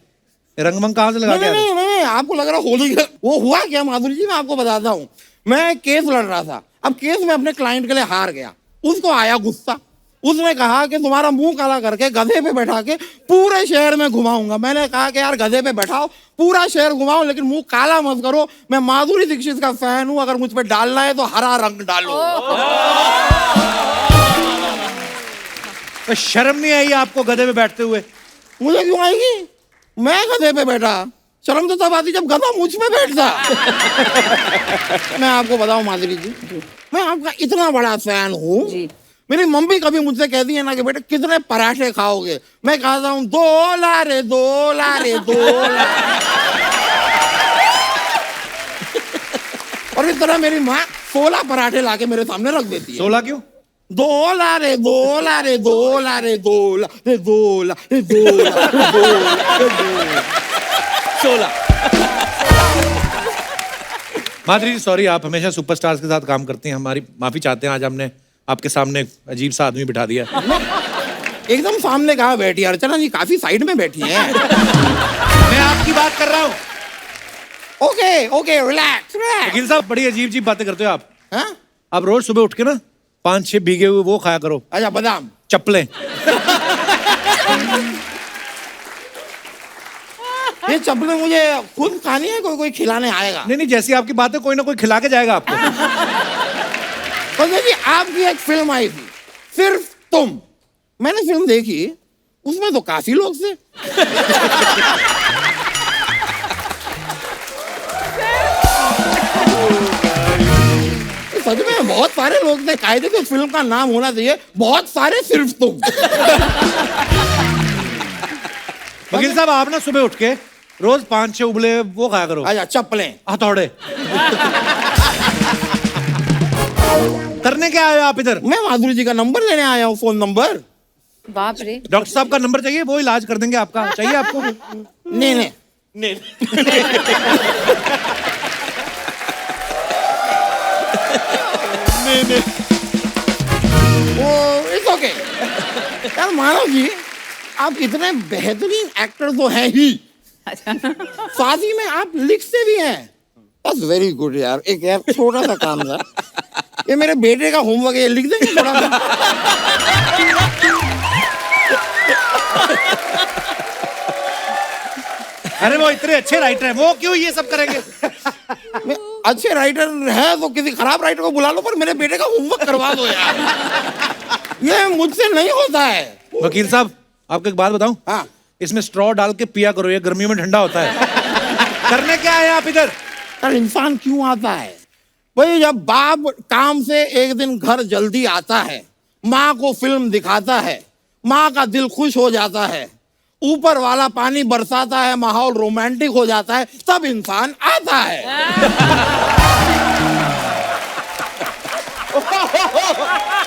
रंगमंग कहाँ से लगा के आ रहे हैं? नहीं, आपको लग रहा होली का वो हुआ क्या माधुरी जी? मैं आपको बताता हूँ। मैं केस लड़ रहा था, अब केस में अपने क्लाइंट के लिए हार गया। उसको आया गुस्सा, उसने कहा कि तुम्हारा मुंह काला करके गधे पे बैठा के पूरे शहर में घुमाऊंगा। मैंने कहा कि यार गधे पे बैठाओ, पूरा शहर घुमाओ, लेकिन मुंह काला मत करो। मैं माधुरी दीक्षित का फैन हूं, अगर मुझ पे डालना है तो हरा रंग डालो। तो शर्म नहीं आई आपको गधे पे बैठते हुए? मुझे क्यों आएगी? मैं गधे पे बैठा, शर्म तो तब आती जब गधा मुझ पे बैठता। मैं आपको बताऊं माधुरी जी, मैं आपका इतना बड़ा फैन हूँ। मेरी मम्मी कभी मुझसे कहती है ना कि बेटे कितने पराठे खाओगे, मैं कहता हूँ 2 लारे 2 लारे 2 लारे। और इस तरह मेरी माँ 16 पराठे लाके मेरे सामने रख देती है। 16 क्यों? 2 लारे 2 लारे 2 लारे 2 लारे 2 लारे 2 लारे 16। माधुरी जी, सॉरी, आप हमेशा सुपरस्टार्स के साथ काम करती हैं, हमारी माफी चाहते हैं। आज हमने आपके सामने एक अजीब सा आदमी बिठा दिया। एकदम सामने कहा बैठी, अर्चना जी काफी साइड में बैठी हैं। मैं आपकी बात कर रहा हूँ। Okay okay, relax relax. वकील साहब बड़ी अजीब अजीब बातें करते हो आप। हाँ? आप रोज सुबह उठ के ना 5-6 भीगे हुए वो खाया करो, अच्छा, बादाम। चप्पलें। ये चप्पलें मुझे खुद खानी है, कोई कोई खिलाने आएगा? नहीं नहीं, जैसी आपकी बात है कोई ना कोई खिला के जाएगा आपको। संजय जी, आपकी एक फिल्म आई थी, सिर्फ तुम। मैंने फिल्म देखी, उसमें तो काफी लोग थे। सच में बहुत सारे लोग थे। कायदे से फिल्म का नाम होना चाहिए बहुत सारे सिर्फ तुम। वकील साहब आप ना सुबह उठ के रोज 5-6 उबले वो खाया करो। अच्छा, चप्पलें, हथौड़े। करने क्या आए हो आप इधर? मैं माधुरी जी का नंबर लेने आया हूँ, फोन नंबर। बाप रे। डॉक्टर साहब का नंबर चाहिए, वो इलाज कर देंगे आपका। चाहिए आपको? नहीं नहीं, वो इट्स ओके। यार मानव जी, आप इतने बेहतरीन एक्टर तो हैं ही, साथ ही में आप लिखते भी हैं। दैट्स वेरी गुड यार। एक यार छोटा सा काम था, ये मेरे बेटे का होमवर्क है, ये लिख देंगे थोड़ा सा? अरे वो इतने अच्छे राइटर हैं, वो क्यों ये सब करेंगे? अच्छे राइटर है तो किसी खराब राइटर को बुला लो, पर मेरे बेटे का होमवर्क करवा दो यार। ये मुझसे नहीं होता है। वकील साहब आपको एक बात बताऊं? हाँ। इसमें स्ट्रॉ डाल के पिया करो, ये गर्मियों में ठंडा होता है। करने क्या है आप इधर? यार इंसान क्यों आता है भाई? जब बाप काम से एक दिन घर जल्दी आता है, माँ को फिल्म दिखाता है, माँ का दिल खुश हो जाता है, ऊपर वाला पानी बरसाता है, माहौल रोमांटिक हो जाता है, तब इंसान आता है।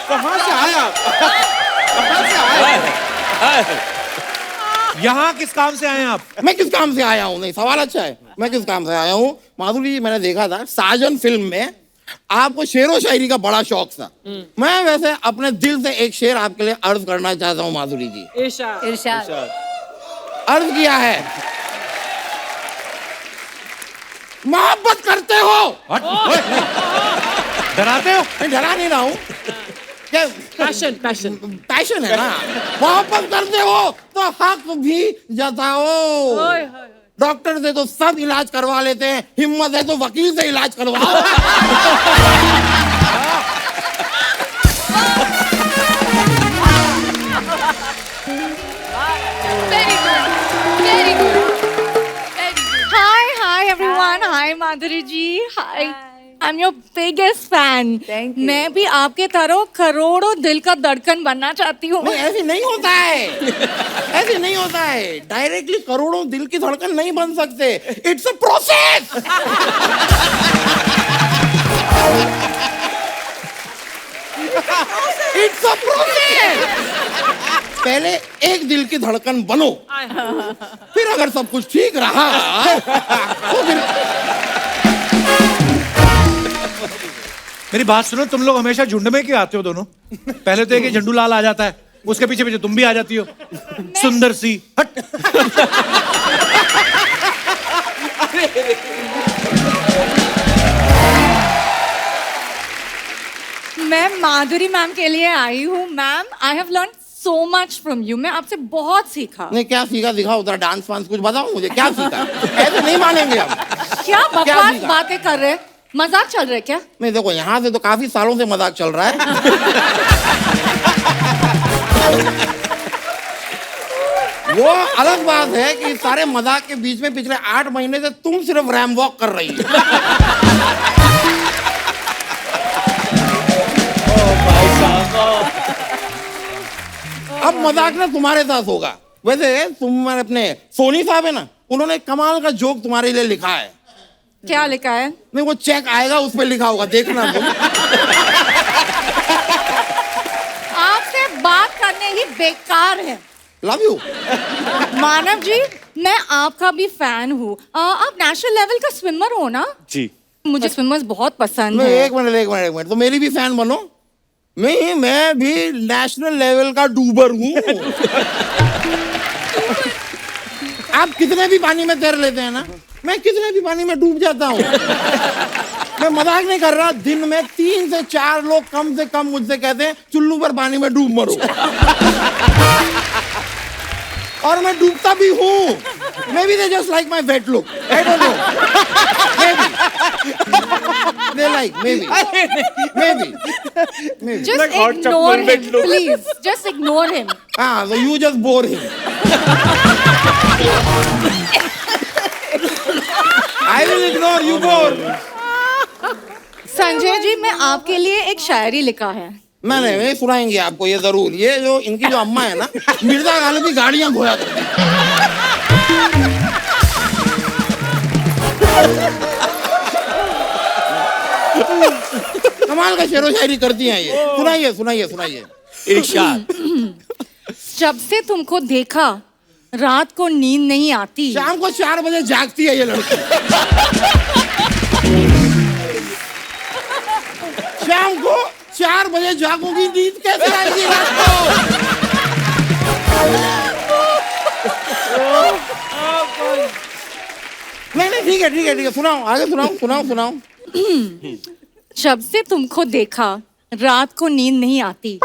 कहाँ से आया? कहाँ से आया? यहाँ किस काम से आए हैं आप? मैं किस काम से आया हूँ? नहीं, सवाल अच्छा है। मैं किस काम से आया हूँ? माधुरी जी, मैंने देखा था साजन फिल्म में आपको शेरो शायरी का बड़ा शौक था। मैं वैसे अपने दिल से एक शेर आपके लिए अर्ज करना चाहता हूँ माधुरी जी। इरशाद। इरशाद। अर्ज किया है, मोहब्बत करते हो। हट, ओए, डराते हो? मैं डरा नहीं रहा हूँ, क्या पैशन पैशन पैशन है ना। मोहब्बत करते हो तो हक भी जताओ। डॉक्टर से तो सब इलाज करवा लेते हैं, हिम्मत है तो वकील से इलाज करवाओ। Very good. Very good. Very good. Hi everyone. Hi Madhuri ji. Hi. I'm your biggest fan. Thank you. मैं भी आपके तरह करोड़ों दिल का धड़कन बनना चाहती हूँ। नहीं, ऐसे नहीं होता है। ऐसे नहीं होता है। डायरेक्टली करोड़ों दिल की धड़कन नहीं बन सकते। It's a process. It's a process. पहले एक दिल की धड़कन बनो, फिर अगर सब कुछ ठीक रहा तो फिर। मेरी बात सुनो, तुम लोग हमेशा झुंड में क्यों आते हो दोनों? पहले तो एक झंडू लाल आ जाता है, उसके पीछे पीछे तुम भी आ जाती हो, सुंदर सी। हट। मैं माधुरी मैम के लिए आई हूँ। Ma'am, I have learn so much from you. मैं आपसे बहुत सीखा। नहीं, क्या सीखा? दिखाओ उधर, डांस वांस कुछ बताओ मुझे, क्या सीखा? ऐसे नहीं मानेंगे हम। क्या बकवास सीखा? बातें कर रहे? मजाक चल रहा है क्या? नहीं देखो, यहाँ से तो काफी सालों से मजाक चल रहा है। वो अलग बात है कि सारे मजाक के बीच में पिछले 8 महीने से तुम सिर्फ रैम वॉक कर रही हो। अब मजाक ना तुम्हारे साथ होगा। वैसे तुम अपने सोनी साहब है ना, उन्होंने कमाल का जोक तुम्हारे लिए लिखा है। क्या लिखा है? नहीं, वो चेक आएगा, उस पर लिखा होगा, देखना तुम। आपसे बात करने ही बेकार है। Love you. मानव जी, मैं आपका भी फैन हूँ। आप नेशनल लेवल का स्विमर हो ना? जी। मुझे स्विमर्स बहुत पसंद नहीं, है। एक मिनट। तो मेरी भी फैन बनो। नहीं, मैं भी नेशनल लेवल का डूबर हूँ। आप कितने भी पानी में तैर लेते हैं ना, मैं कितने भी पानी में डूब जाता हूँ। मैं मजाक नहीं कर रहा, दिन में 3 से 4 लोग कम से कम मुझसे कहते हैं चुल्लू पर पानी में डूब मरो। और मैं डूबता भी हूँ। Maybe they just like my wet look. I don't know. Maybe. They like, maybe. Just Like hot ignore chocolate him, look. please. Just ignore him. Ah, so you just bore him. I will ignore you bore. Sanjay ji, मैं आपके लिए एक शायरी लिखा है। मैंने सुनाएंगे आपको ये जरूर। ये जो इनकी जो अम्मा है ना, मिर्जा गालिब की गाड़ियां घोया करती हैं। कमाल का शेरो शायरी करती हैं ये। सुनाइए। इरशाद। जब से तुमको देखा रात को नींद नहीं आती। शाम को 4 बजे जागती है ये लड़की। शाम को 4 बजे जागूंगी, नींद कैसे आएगी रात को? नहीं, ठीक है, सुनाओ, आगे सुनाओ। जब से तुमको देखा रात को नींद नहीं आती।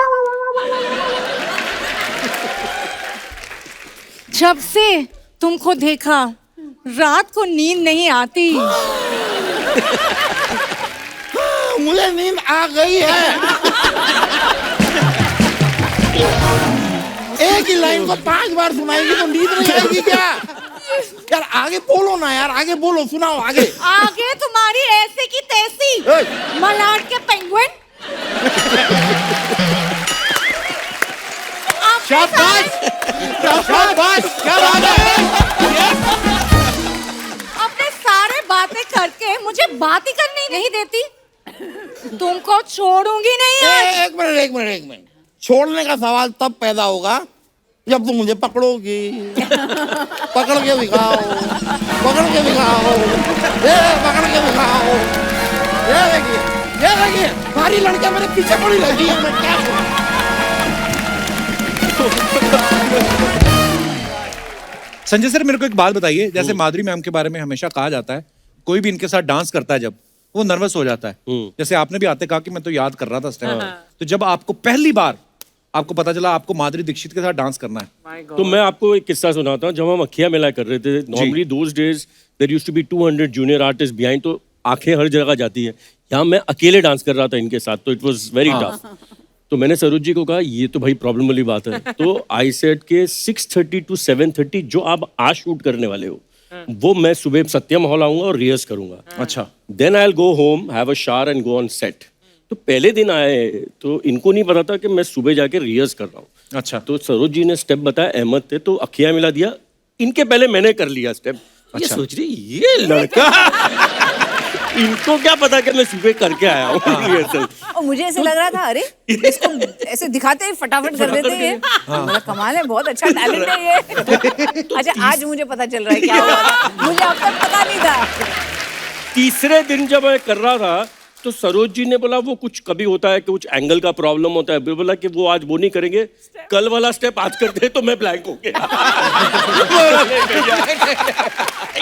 जब से तुमको देखा रात को नींद नहीं आती। मुझे नींद आ गई है। एक ही लाइन को 5 बार सुनाएगी तो नींद नहीं आएगी क्या? यार आगे बोलो ना यार, आगे बोलो, सुनाओ आगे। आगे तुम्हारी ऐसे की तैसी मलाड के पेंगुइन। शाबाश, क्या बात है। अपने सारे बातें करके मुझे बात ही करनी नहीं देती। तुमको छोड़ूंगी नहीं आज। एक मिनट। छोड़ने का सवाल तब पैदा होगा जब तुम मुझे पकड़ोगी। पकड़ के दिखाओ। ये देखिए, सारी लड़कियां मेरे पीछे पड़ी लगी है। मैं क्या करूं? संजय सर, मेरे को एक बात बताइए। जैसे माधुरी मैम के बारे में हमेशा कहा जाता है, कोई भी इनके साथ डांस करता है जब, वो नर्वस हो जाता है। जैसे आपने भी आते कहा कि मैं तो याद कर रहा था उस टाइम। तो जब आपको पहली बार आपको पता चला आपको माधुरी दीक्षित के साथ डांस करना है, तो मैं आपको एक किस्सा सुनाता हूँ। जब हम अखिया मेला कर रहे थे, normally those days there used to be 200 junior artist behind, तो आंखें हर जगह जाती है। यहाँ मैं अकेले डांस कर रहा था इनके साथ, तो इट वाज वेरी टफ। तो मैंने सरोज जी को कहा ये तो भाई प्रॉब्लम वाली बात है। तो आई सेड के 6:30 to 7:30 जो आप आज शूट करने वाले हो, वो मैं सुबह सत्यम हॉल आऊंगा और रिहर्स करूंगा। अच्छा। Then I will go home, have a shower and go on set. तो पहले दिन आए तो इनको नहीं पता था कि मैं सुबह जाके रिहर्स कर रहा हूँ। अच्छा। तो सरोज जी ने स्टेप बताया, अहमद थे, तो अखिया मिला दिया। इनके पहले मैंने कर लिया स्टेप। ये सोच रही ये लड़का इनको क्या पता कि मैं सुबह करके आया हूँ रिहर्सल। और मुझे ऐसे लग रहा था, अरे इसको ऐसे दिखाते ही फटाफट कर देते हैं। बड़ा कमाल है, बहुत अच्छा टैलेंट है ये। अच्छा, आज मुझे पता चल रहा है क्या हुआ था। मुझे अब तक पता नहीं था। तीसरे दिन जब मैं कर रहा था तो सरोज जी ने बोला वो कुछ कभी होता है कि कुछ एंगल का प्रॉब्लम होता है, बोला कि वो आज वो नहीं करेंगे, कल वाला स्टेप आज करते। तो मैं ब्लैंक हो गया।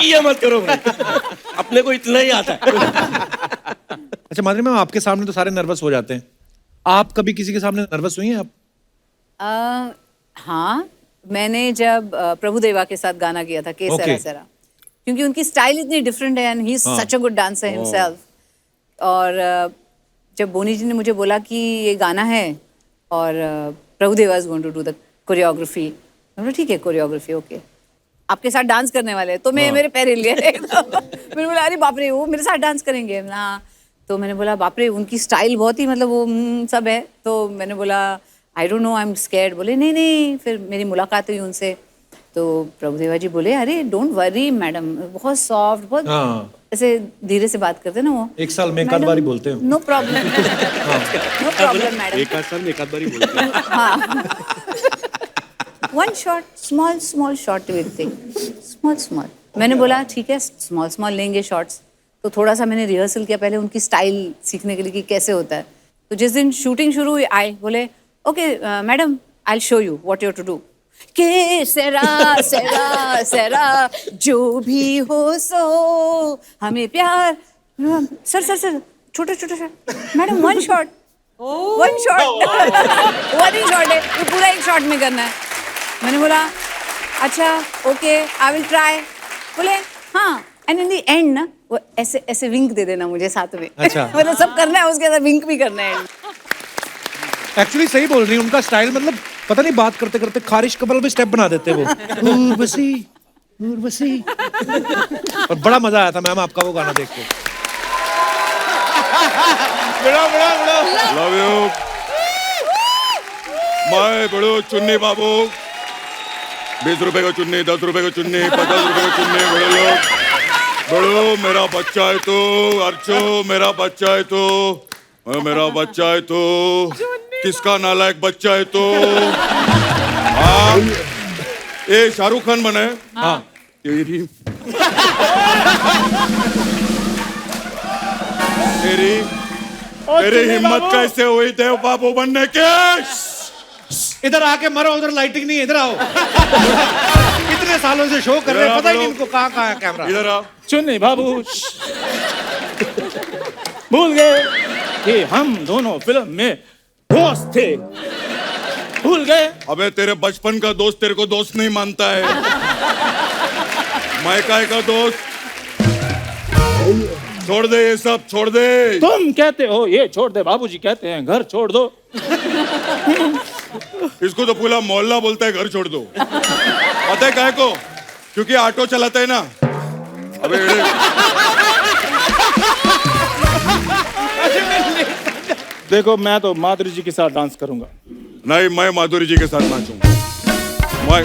ये मत करो भाई, अपने को इतना ही आता है। अच्छा माधुरी मैम, आपके सामने तो सारे नर्वस हो जाते हैं, आप कभी किसी के सामने नर्वस हुई हैं आप? हाँ, मैंने जब प्रभुदेवा के साथ गाना किया था, के सरा सरा, क्योंकि उनकी स्टाइल इतनी डिफरेंट है and he is such a good dancer himself. और जब बोनी जी ने मुझे बोला कि ये गाना है और Prabhudeva is going to do the choreography, मैं बोला ठीक है कोरियोग्राफी ओके, आपके साथ डांस करने वाले हैं। तो मैं मेरे पैर हिल गए। मैंने बोला अरे बाप रे, वो मेरे साथ डांस करेंगे? हाँ। तो मैंने बोला बाप रे, उनकी स्टाइल बहुत ही मतलब वो सब है। तो मैंने बोला I don't know, I am scared. बोले नहीं। फिर मेरी मुलाकात हुई उनसे, तो प्रभुदेवा जी बोले अरे डोंट वरी मैडम, बहुत सॉफ्ट, बहुत ऐसे धीरे से बात करते ना वो। एक साल में एक आध बारी बोलते हैं। No problem, no problem madam. एक आध साल में एक आध बारी बोलते हैं। हाँ, one shot, small shot will take, small. मैंने बोला ठीक है, स्मॉल लेंगे शॉट्स। तो थोड़ा सा मैंने रिहर्सल किया पहले उनकी स्टाइल सीखने के लिए कि कैसे होता है। तो जिस दिन शूटिंग शुरू हुई आए बोले okay madam I show you what you to do que sera सेरा सेरा जो भी हो सो हमें प्यार सर सर सर छोटा छोटा shot madam one shot one shot one ही शॉट है ये पूरा एक शॉट में करना है मैंने बोला अच्छा ओके आई विल ट्राई बोले हाँ एंड इन द एंड ना वो ऐसे ऐसे विंक दे देना मुझे साथ में अच्छा। मतलब सब करना है उसके अंदर विंक भी करना है एक्चुअली सही बोल रही है, उनका स्टाइल मतलब पता नहीं बात करते करते खारिश कपल में स्टेप बना देते वो उर्वशी उर्वशी और बड़ा मजा आया था मैम आपका वो गाना देख के। लव यू माय बड़ो चुन्नी बाबू 20 रुपए का चुन्नी 10 रुपए का चुन्नी 50 रुपए का चुन्नी बड़े लोग बड़ो मेरा बच्चा है तो अर्चो मेरा बच्चा है तो मेरा बच्चा है तो किसका नालायक बच्चा है तो हाँ ये शाहरुख खान बना है हाँ तेरी तेरी तेरी हिम्मत कैसे हुई देव बाबू बनने के इधर आके मरो उधर लाइटिंग नहीं है, इधर आओ कितने सालों से शो कर रहे हैं पता ही नहीं इनको कहाँ है कैमरा। इधर आ चुन्नी बाबू भूल गए कि हम दोनों फिल्म में दोस्त थे भूल गए। अबे तेरे बचपन का दोस्त तेरे को दोस्त नहीं मानता है मैं काय का दोस्त छोड़ दे ये सब छोड़ दे। तुम कहते हो ये छोड़ दे बाबूजी कहते हैं घर छोड़ दो इसको तो पूरा मोहल्ला बोलता है घर छोड़ दो पता है काय को क्योंकि ऑटो चलाता है ना। अबे देखो मैं तो माधुरी जी के साथ डांस करूंगा। नहीं मैं माधुरी जी के साथ नाचूंगा मैं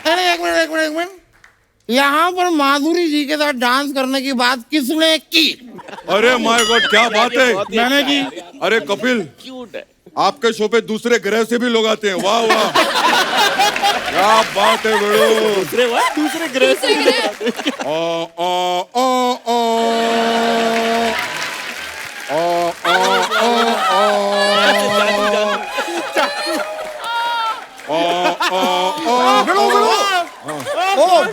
अरे एक मिनट यहाँ पर माधुरी जी के साथ डांस करने की बात किसने की? अरे माय गॉड क्या बात है मैंने की। अरे कपिल आपके शो पे दूसरे ग्रह से भी लोग आते हैं वाह वाह क्या बात है बड़ो दूसरे ग्रह से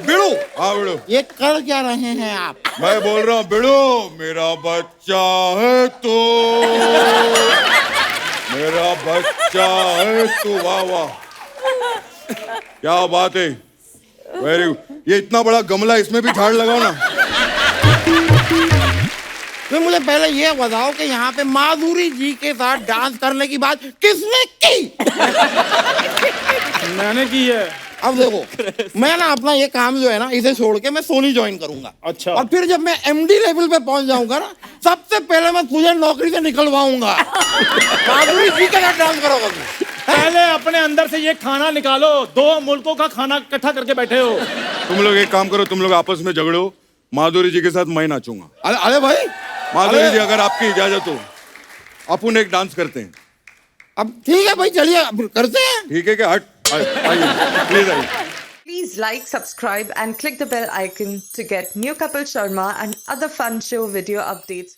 बिड़ू हाँ बिड़ू ये कर क्या रहे हैं आप? मैं बोल रहा हूँ बिड़ू मेरा बच्चा है तो मेरा बच्चा है तो वाह वाह क्या बात है वेरी गुड। ये इतना बड़ा गमला इसमें भी झाड़ लगाओ ना। तो मुझे पहले ये बताओ कि यहाँ पे माधुरी जी के साथ डांस करने की बात किसने की? मैंने की है। अब देखो मैं ना अपना ये काम जो है ना इसे छोड़ के मैं सोनी ज्वाइन करूंगा। अच्छा। और फिर जब मैं एमडी लेवल पे पहुंच जाऊंगा ना सबसे पहले मैं तुझे नौकरी से निकलवाऊंगा। माधुरी जी के साथ डांस करोगा तू। पहले अपने अंदर से ये खाना निकालो 2 मुल्कों का खाना इकट्ठा करके बैठे हो। तुम लोग एक काम करो तुम लोग आपस में झगड़ो माधुरी जी के साथ मैं नाचूंगा। अरे भाई माधुरी जी अगर आपकी इजाजत हो अपन एक डांस करते हैं। अब ठीक है भाई चलिए अब करते हैं। ठीक है क्या हट आइए प्लीज आइए। Please like, subscribe and click the bell icon to get new Kapil Sharma and other fun show video updates.